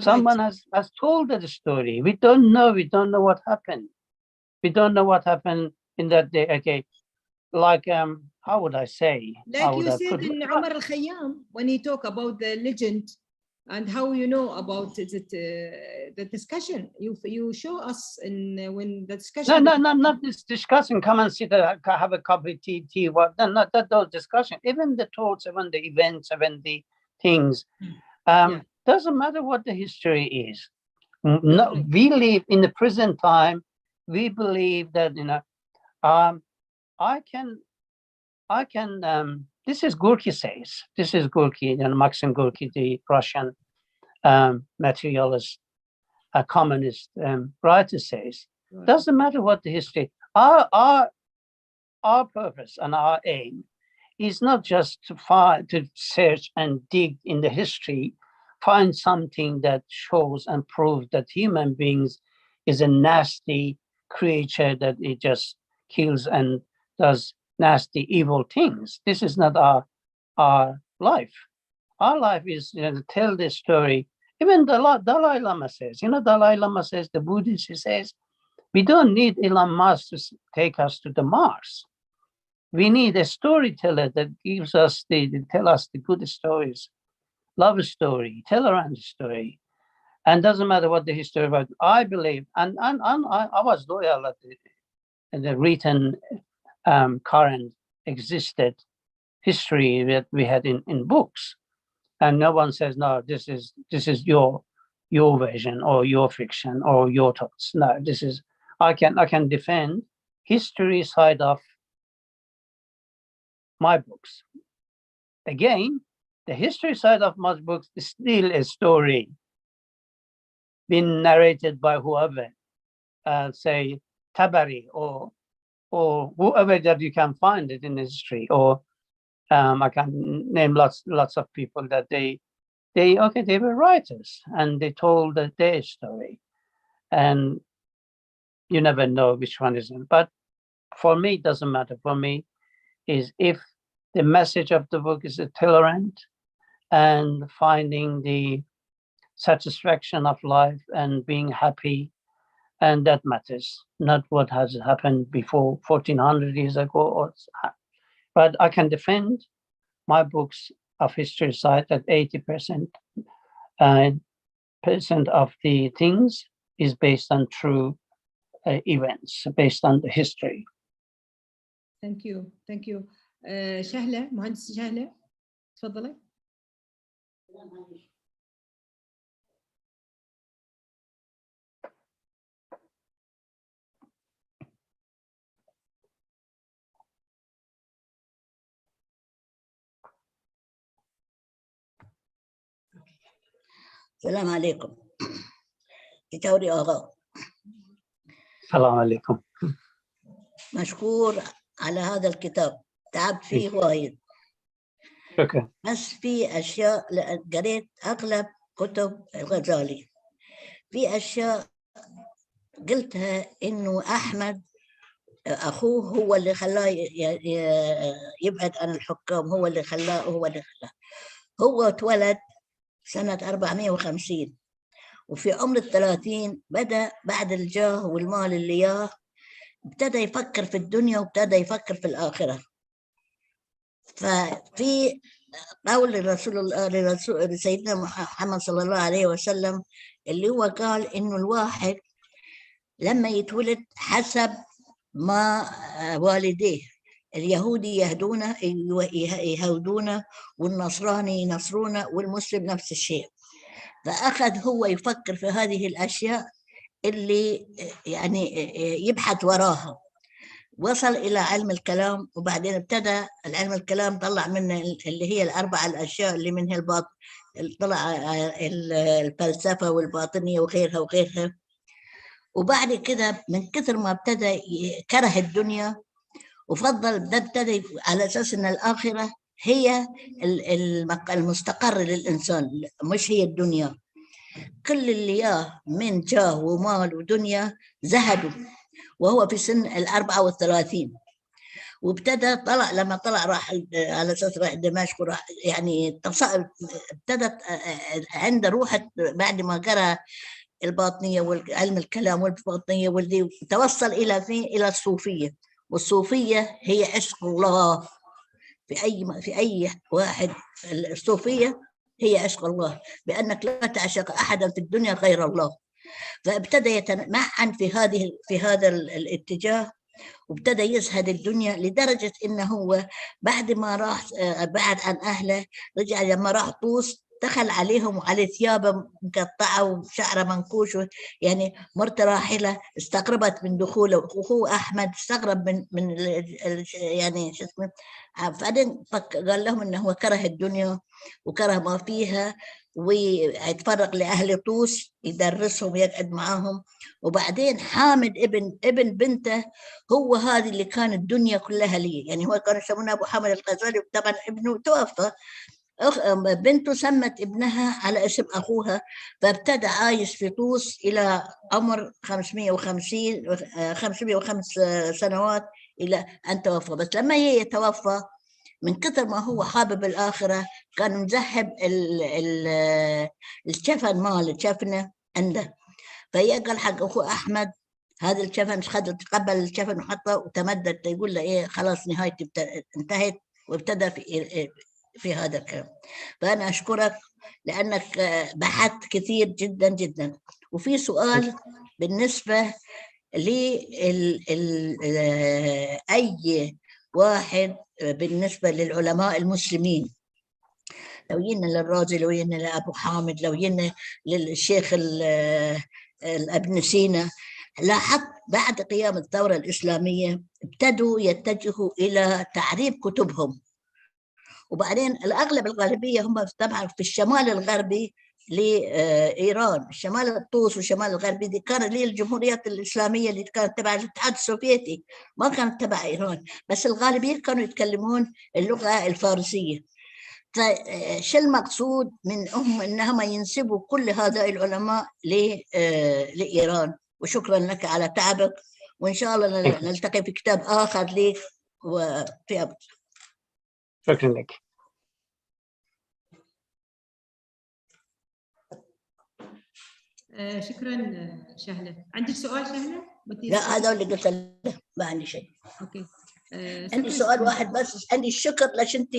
Someone has told the story. We don't know what happened. We don't know what happened in that day. Okay, like how would I say? Like you said in Umar al-Khayyam, when he talk about the legend and how you know about the discussion. You show us in when the discussion. No, not this discussion. Come and sit, have a cup of tea. What? No, not that those discussion. Even the thoughts, even the events, even the things. Doesn't matter what the history is. No, we live in the present time. We believe that I can. This is Gorky says. This is Gorky, Maxim Gorky, the Russian materialist, communist writer says. Doesn't matter what the history. Our purpose and our aim is not just to search and dig in the history, find something that shows and proves that human beings is a nasty creature, that it just kills and does nasty, evil things. This is not our life. Our life is to tell this story. Even Dalai Lama says, Dalai Lama says, the Buddhist, he says, we don't need Elon Musk to take us to the Mars. We need a storyteller that gives us tell us the good stories, love story, tell around the story. And doesn't matter what the history about. I believe, and I was loyal at the written current existed history that we had in books, and no one says no. This is your version or your fiction or your thoughts. No, this is I can defend history side of my books. Again, the history side of my books is still a story being narrated by whoever, say Tabari or whoever that you can find it in history, or I can name lots of people that they were writers and they told their story, and you never know which one is it. But for me, it doesn't matter. For me, is if the message of the book is tolerant and finding the satisfaction of life and being happy, and that matters, not what has happened before 1400 years ago. But I can defend my books of history side that 80% of the things is based on true events based on the history. Thank you. شهلة، مهندسة شهلة، تفضلي. السلام عليكم. كتوري آغا. السلام عليكم. مشكور على هذا الكتاب، تعبت فيه وايد. شكرا. بس في أشياء قريت أغلب كتب الغزالي، في أشياء قلتها إنه أحمد أخوه هو اللي خلاه يبعد عن الحكام، هو اللي خلاه. هو اتولد سنة 450 وفي عمر 30 بدأ بعد الجاه والمال اللي ياه ابتدى يفكر في الدنيا وابتدى يفكر في الآخرة. ففي قول لرسول سيدنا محمد صلى الله عليه وسلم اللي هو قال إنه الواحد لما يتولد حسب ما والديه، اليهودي يهدونه يهودونه، والنصراني ينصرونه، والمسلم نفس الشيء. فأخذ هو يفكر في هذه الأشياء اللي يعني يبحث وراها، وصل إلى علم الكلام، وبعدين ابتدى العلم الكلام طلع منه اللي هي الأربع الأشياء اللي منها طلع الفلسفة والباطنية وغيرها. وبعد كده من كثر ما ابتدى كره الدنيا وفضل ابتدى على أساس أن الآخرة هي المستقر للإنسان، مش هي الدنيا. كل اللي ياه من جاه ومال ودنيا زهدوا وهو في سن 34، وابتدى لما طلع راح على اساس راح دمشق وراح يعني ابتدت عنده روحه بعد ما قرأ الباطنيه وعلم الكلام والباطنيه والدي، توصل الى فين؟ الى الصوفيه. والصوفيه هي عشق الله في اي واحد. الصوفيه هي عشق الله، بانك لا تعشق احدا في الدنيا غير الله. فابتدى يتمعن في هذا الاتجاه، وابتدى يزهد الدنيا لدرجة إنه هو بعد ما راح بعد عن أهله رجع لما راح طوس دخل عليهم وعلى ثيابه مقطعة وشعره منكوش، يعني مرته راحلة استغربت من دخوله، وأخوه أحمد استغرب من يعني شو اسمه. بعدين قال لهم إنه هو كره الدنيا وكره ما فيها، ويتفرق لأهل طوس يدرسهم ويقعد معاهم. وبعدين حامد ابن بنته هو هذه اللي كان الدنيا كلها لي، يعني هو كانوا يسمونه أبو حامد الغزالي، وطبعا ابنه توفى، بنته سمت ابنها على اسم أخوها. فابتدى عايش في طوس إلى عمر 505 سنوات إلى أن توفى. بس لما هي توفى من كثر ما هو حابب الآخرة كان مذهب الشفن مال الشفنة عنده، فهي قال حق أخوه أحمد هذا الشفن تقبل الشفن وحطه وتمدد، يقول له إيه خلاص نهايتي انتهت، وابتدى في هذا الكلام. فأنا أشكرك لأنك بحثت كثير جدا جدا. وفي سؤال بالنسبة أي واحد بالنسبة للعلماء المسلمين، لو جينا للرازي، لو جينا لأبو حامد، لو جينا للشيخ ابن سينا، لاحظت بعد قيام الثورة الإسلامية ابتدوا يتجهوا إلى تعريب كتبهم. وبعدين الأغلب الغالبية هم طبعا في الشمال الغربي لإيران، الشمال الطوس والشمال الغربي دي كانت للجمهوريات الإسلامية اللي كانت تبع الاتحاد السوفيتي، ما كانت تبع إيران، بس الغالبية كانوا يتكلمون اللغة الفارسية. فشو المقصود منهم انهم ينسبوا كل هؤلاء العلماء لإيران؟ وشكرا لك على تعبك، وان شاء الله نلتقي في كتاب اخر لك وفي أبد. شكرا لك. شكرا شهلة. عندك سؤال شهلة؟ لا هذا اللي قلت له، ما عندي شيء. اوكي. عندي سؤال واحد بس، عندي الشكر لك انت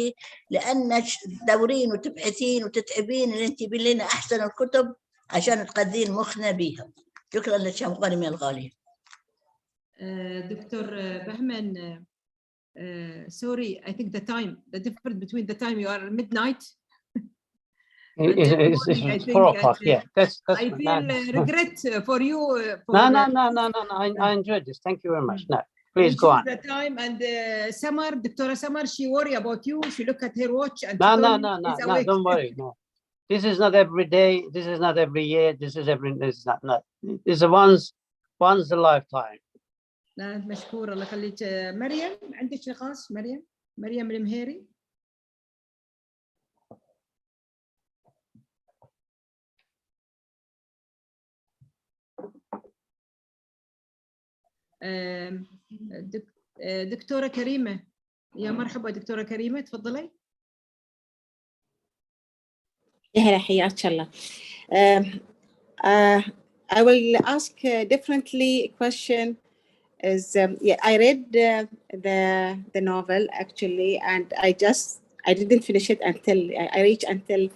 لانك تدورين وتبحثين وتتعبين اللي انت تبين لنا احسن الكتب عشان تقدين مخنا بيها. شكرا لك يا مغنمة الغالية. Dr. Bahman, sorry, I think the difference between the time you are midnight. It's 4 o'clock. Yeah, that's I feel regret for you. No. I enjoyed this. Thank you very much. No, please go on. The time and Samar, Dr. Samar, she worry about you. She look at her watch and No. Don't worry. No, this is not every day. This is not every year. This is not. No, it's once a lifetime. لا مشكورة الله يخليك. مريم عندك نقاش؟ مريم المهيري. دكتورة كريمة، يا مرحبا دكتورة كريمة، تفضلي. يا هلا حياك الله. I will ask differently a question. I read the novel actually, and I didn't finish it until I reached until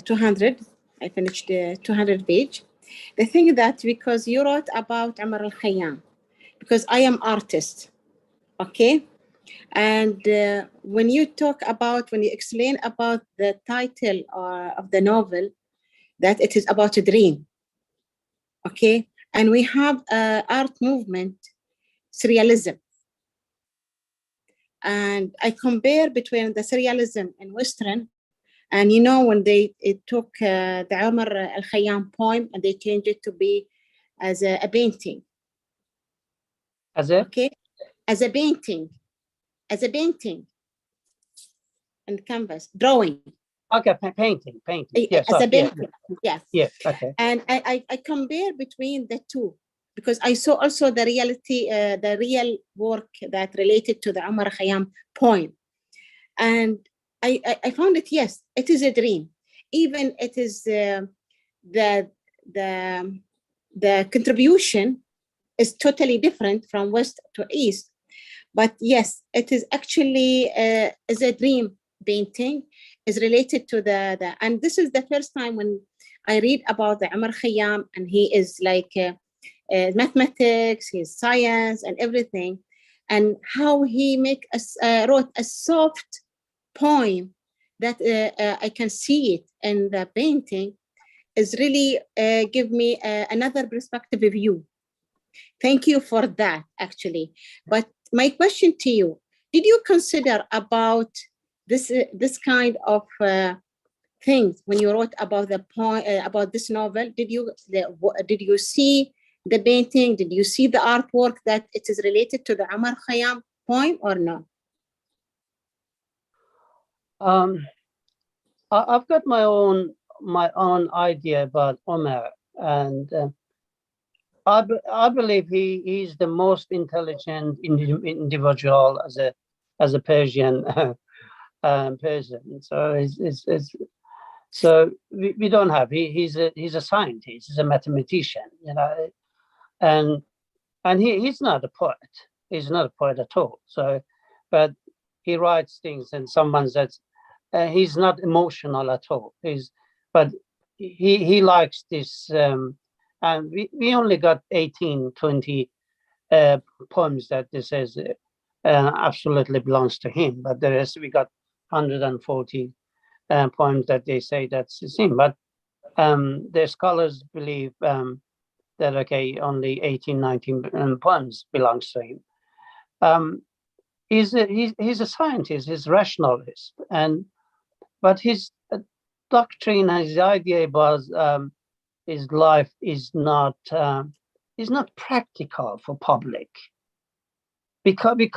200. I finished 200 page. The thing that because you wrote about Umar al-Khayyam, because I am artist, okay, and when you explain about the title of the novel, that it is about a dream, okay, and we have art movement, surrealism, and I compare between the surrealism and Western, and you know when it took the Umar al-Khayyam poem and they changed it to be as a painting. As a? Okay, as a painting and canvas, drawing. Okay, painting. Yes, as a painting, yes. Yes, okay. And I compare between the two because I saw also the reality, the real work that related to the Umar Khayyam poem. And I found it, yes, it is a dream. Even it is the contribution is totally different from west to east. But yes, it is actually is a dream painting, is related to the and this is the first time when I read about the Umar Khayyam, and he is like mathematics, his science and everything, and how he wrote a soft poem that I can see it in the painting is really give me another perspective of you. Thank you for that, actually. But my question to you, did you consider about this kind of things when you wrote about the point about this novel? Did you see the painting? Did you see the artwork that it is related to the Umar Khayyam poem or no? I've got my own idea about Umar, and I believe he's the most intelligent individual as a Persian person. So we don't have. He's a scientist. He's a mathematician, you know, and he's not a poet. He's not a poet at all. So, but he writes things, and someone says he's not emotional at all. But he likes this. And we only got 18, 20 poems that this says absolutely belongs to him. But the rest, we got 140 poems that they say that's his him. But the scholars believe that, okay, only 18, 19 poems belongs to him. He's a scientist, he's a rationalist. But his doctrine, his idea was his life is not practical for public. Because we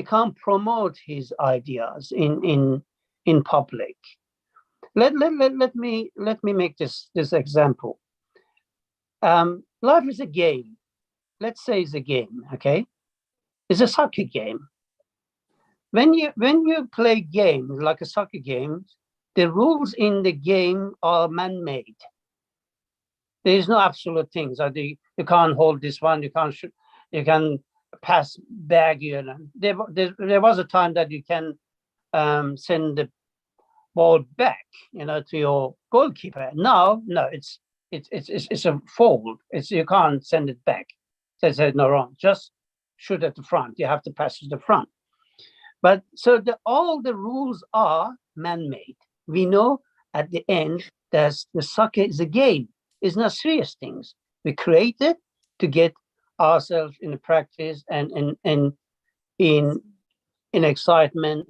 can't promote his ideas in public. Let me make this example. Life is a game. Let's say it's a game, okay? It's a soccer game. When you play games like a soccer game, the rules in the game are man-made. There is no absolute things. You can't hold this one. You can't shoot. You can pass back. You know, there was a time that you can send the ball back, you know, to your goalkeeper. Now, no, it's a foul. You can't send it back. They said, no, wrong, just shoot at the front. You have to pass to the front. But so all the rules are man-made. We know at the end that the soccer is a game. It's not serious things. We create it to get ourselves in practice and in excitement.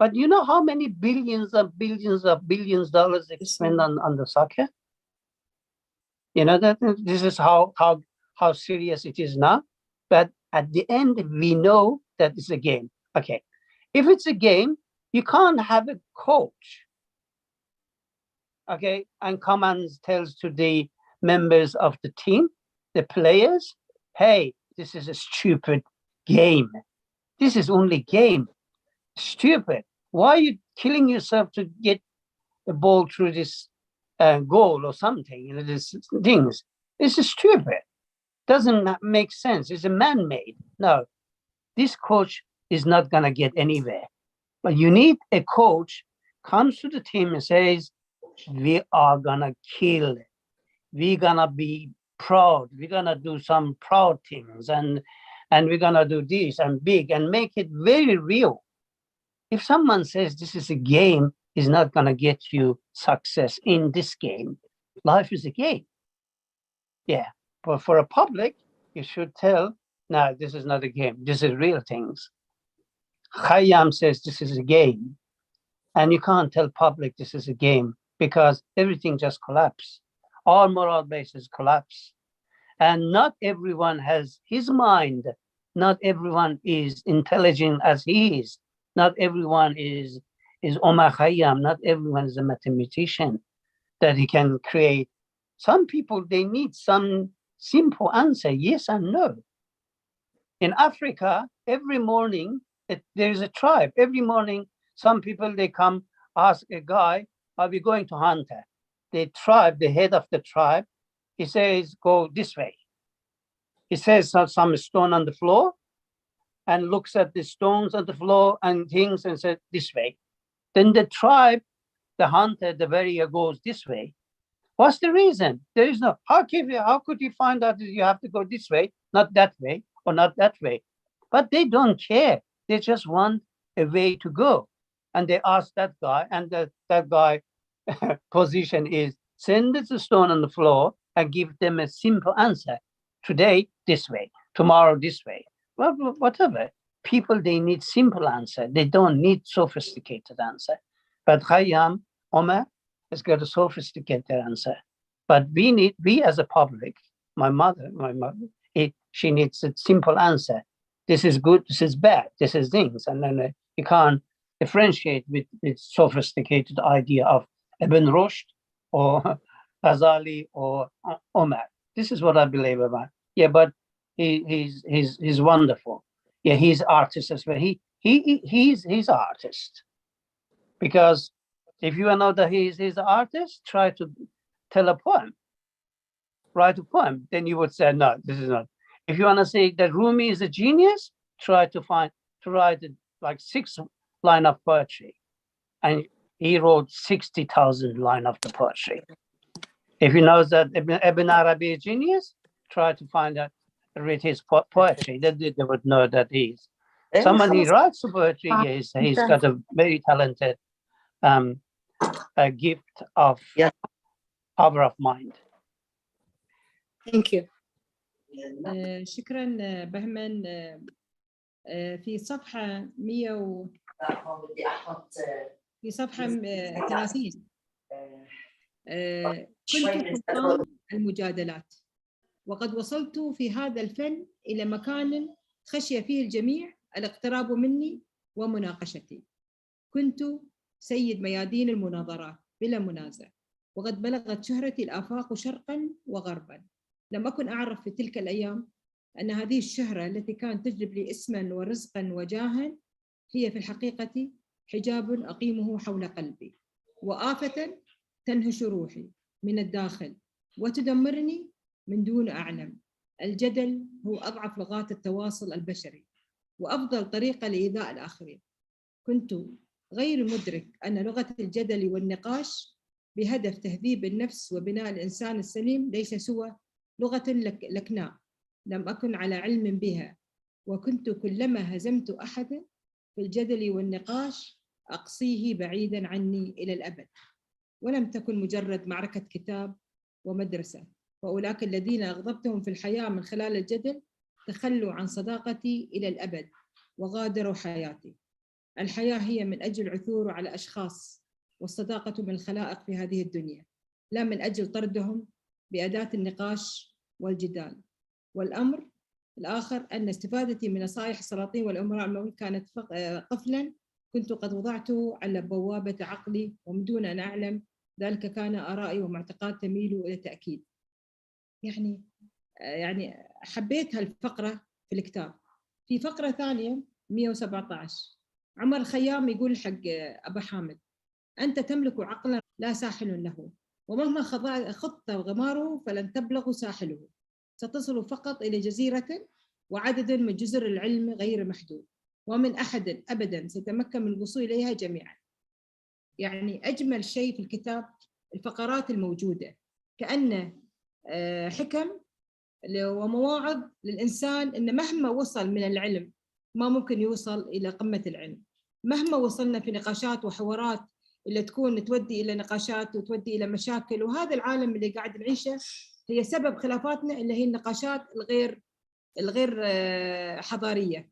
But you know how many billions of dollars they spend on the soccer? You know that this is how serious it is now. But at the end, we know that it's a game. Okay, if it's a game, you can't have a coach, okay, and come and tells to the members of the team, the players, hey, this is a stupid game. This is only game. Stupid. Why are you killing yourself to get the ball through this goal or something? You know, these things. This is stupid. Doesn't make sense. It's a man-made. No, this coach is not gonna get anywhere. But you need a coach comes to the team and says, we are gonna kill it. We're gonna be proud. We're gonna do some proud things, and we're gonna do this and big and make it very real. If someone says this is a game, is not gonna get you success in this game. Life is a game. Yeah, but for a public, you should tell, no, this is not a game. This is real things. Khayyam says this is a game, and you can't tell public this is a game because everything just collapsed. All moral bases collapse, and not everyone has his mind. Not everyone is intelligent as he is. Not everyone is Omar Khayyam. Not everyone is a mathematician that he can create. Some people, they need some simple answer, yes and no. In Africa, every morning, there is a tribe. Every morning, some people, they come ask a guy, are we going to hunt? The tribe, the head of the tribe, he says, go this way. He says some stone on the floor and looks at the stones on the floor and things and says, this way. Then the tribe, the hunter, the warrior goes this way. What's the reason? There is no, how could you find out that you have to go this way, not that way, or not that way? But they don't care. They just want a way to go. And they ask that guy, and that guy position is send the stone on the floor and give them a simple answer. Today, this way. Tomorrow, this way. Well, whatever. People, they need simple answer. They don't need sophisticated answer. But Khayyam, Omar, has got a sophisticated answer. But we as a public, my mother, she needs a simple answer. This is good, this is bad, this is things. And then you can't differentiate with sophisticated idea of Ibn Rushd or Ghazali or Omar. This is what I believe about. Yeah, but he's wonderful. Yeah, he's artist as well. He's artist. Because if you know that he's an artist, try to tell a poem. Write a poem. Then you would say, no, this is not. If you want to say that Rumi is a genius, try to write like 6 lines of poetry. And he wrote 60,000 lines of the poetry. If you know that Ibn Arabi is a genius, try to read his poetry. Then they would know that he's someone he writes poetry. He's got a very talented a gift of power of mind. Thank you. شكرا بهمن. في صفحة 100 في صفحة 30 كنت حطام المجادلات وقد وصلت في هذا الفن إلى مكان خشي فيه الجميع الاقتراب مني ومناقشتي. كنت سيد ميادين المناظرات بلا منازع، وقد بلغت شهرتي الآفاق شرقا وغربا. لم أكن أعرف في تلك الأيام أن هذه الشهرة التي كانت تجلب لي اسما ورزقا وجاها هي في الحقيقة حجاب أقيمه حول قلبي، وآفة تنهش روحي من الداخل وتدمرني من دون أعلم. الجدل هو أضعف لغات التواصل البشري وأفضل طريقة لإيذاء الآخرين. كنت غير مدرك أن لغة الجدل والنقاش بهدف تهذيب النفس وبناء الإنسان السليم ليس سوى لغة لكناء لم أكن على علم بها، وكنت كلما هزمت أحدا في الجدل والنقاش أقصيه بعيدا عني إلى الأبد. ولم تكن مجرد معركة كتاب ومدرسة، فأولئك الذين أغضبتهم في الحياة من خلال الجدل تخلوا عن صداقتي إلى الأبد وغادروا حياتي. الحياة هي من أجل عثور على أشخاص، والصداقة من الخلائق في هذه الدنيا، لا من أجل طردهم بأداة النقاش والجدال. والأمر الآخر أن استفادتي من نصائح السلاطين والأمراء كانت قفلا كنت قد وضعته على بوابة عقلي، ومن دون أن أعلم ذلك كان آرائي ومعتقدات تميل إلى تأكيد. يعني حبيت هالفقرة في الكتاب. في فقرة ثانية 117 عمر الخيام يقول حق أبا حامد: أنت تملك عقلا لا ساحل له، ومهما خضت غماره فلن تبلغ ساحله، ستصل فقط إلى جزيرة وعدد من جزر العلم غير محدود، ومن أحد أبدا سيتمكن من الوصول إليها جميعا. يعني أجمل شيء في الكتاب الفقرات الموجودة، كأنه حكم ومواعظ للإنسان إن مهما وصل من العلم ما ممكن يوصل إلى قمة العلم. مهما وصلنا في نقاشات وحوارات اللي تكون تودي إلى نقاشات وتودي إلى مشاكل، وهذا العالم اللي قاعد نعيشه هي سبب خلافاتنا اللي هي النقاشات الغير حضارية.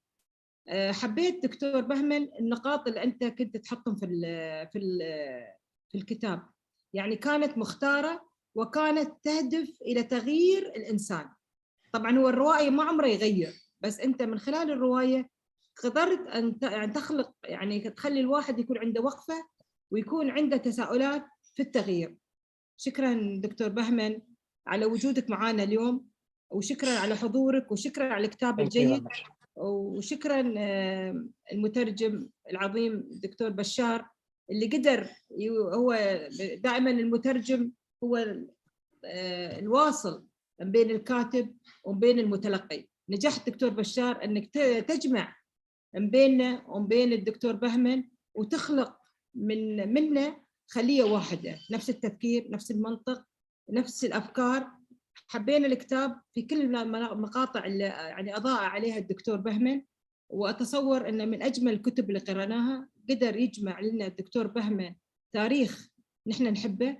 حبيت دكتور بهمن النقاط اللي أنت كنت تحطهم في الكتاب، يعني كانت مختارة وكانت تهدف إلى تغيير الإنسان. طبعا هو الروائي ما عمره يغير، بس أنت من خلال الرواية قدرت أن تخلق، يعني تخلي الواحد يكون عنده وقفة ويكون عنده تساؤلات في التغيير. شكرا دكتور بهمن على وجودك معنا اليوم، وشكرا على حضورك، وشكرا على الكتاب الجيد، وشكرا المترجم العظيم الدكتور بشار اللي قدر. هو دائما المترجم هو الواصل بين الكاتب وبين المتلقي. نجحت دكتور بشار انك تجمع بيننا وبين الدكتور بهمن وتخلق منه خلية واحدة، نفس التفكير، نفس المنطق، نفس الأفكار. حبينا الكتاب في كل المقاطع اللي يعني أضاء عليها الدكتور بهمن، وأتصور أن من أجمل الكتب اللي قرأناها قدر يجمع لنا الدكتور بهمن تاريخ نحن نحبه،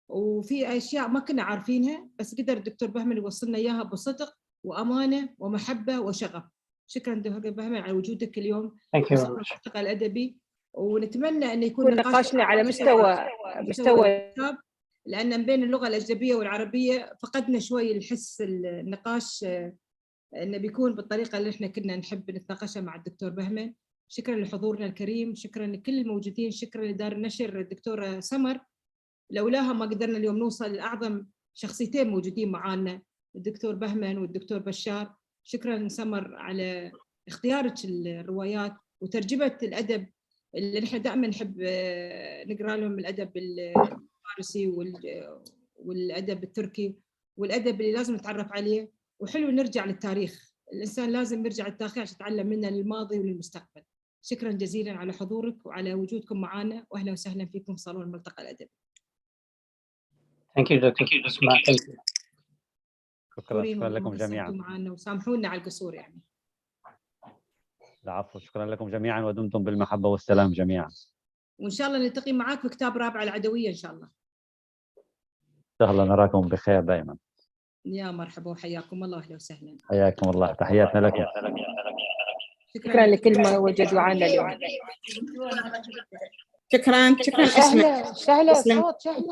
وفي أشياء ما كنا عارفينها بس قدر الدكتور بهمن يوصلنا إياها بصدق وأمانة ومحبة وشغف. شكرا دكتور بهمن على وجودك اليوم في الملتقى الأدبي، ونتمنى أن يكون نقاشنا على مستوى الكتاب، لأن بين اللغة الأجنبية والعربية فقدنا شوي الحس النقاش أنه بيكون بالطريقة اللي إحنا كنا نحب نتناقشها مع الدكتور بهمن. شكرا لحضورنا الكريم، شكرا لكل الموجودين، شكرا لدار النشر الدكتورة سمر، لولاها ما قدرنا اليوم نوصل لأعظم شخصيتين موجودين معانا، الدكتور بهمن والدكتور بشار. شكرا سمر على اختيارك الروايات وترجمة الأدب اللي نحن دائما نحب نقرأ لهم، الأدب الفارسي والأدب التركي والأدب اللي لازم نتعرف عليه. وحلو نرجع للتاريخ، الإنسان لازم يرجع للتاريخ عشان يتعلم منه للماضي وللمستقبل. شكرا جزيلا على حضورك وعلى وجودكم معنا، وأهلا وسهلا فيكم صالون الملتقى الأدبي. Thank you, Dr. Asma. Thank you. شكرا لكم جميعا. معنا وسامحونا على القصور يعني. العفو، شكرا لكم جميعا، ودمتم بالمحبة والسلام جميعا. وإن شاء الله نلتقي معاك في كتاب رابع العدوية إن شاء الله. إن شاء الله نراكم بخير دائما. يا مرحبا وحياكم الله، أهلا وسهلا. حياكم الله، تحياتنا لكم. شكرا لكل ما وجدوا عنا اليوم. شكرا أسماء. شهلة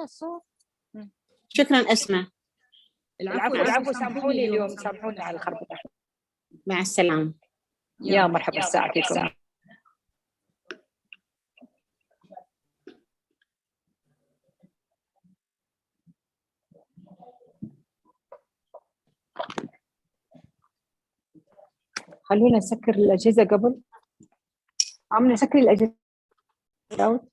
الصوت. شكرا أسماء. العفو سامحوني اليوم، سامحوني على الخربطة. مع السلامة. يا مرحبا، الساعة فيكم. خلونا نسكر الأجهزة قبل. نسكر الأجهزة.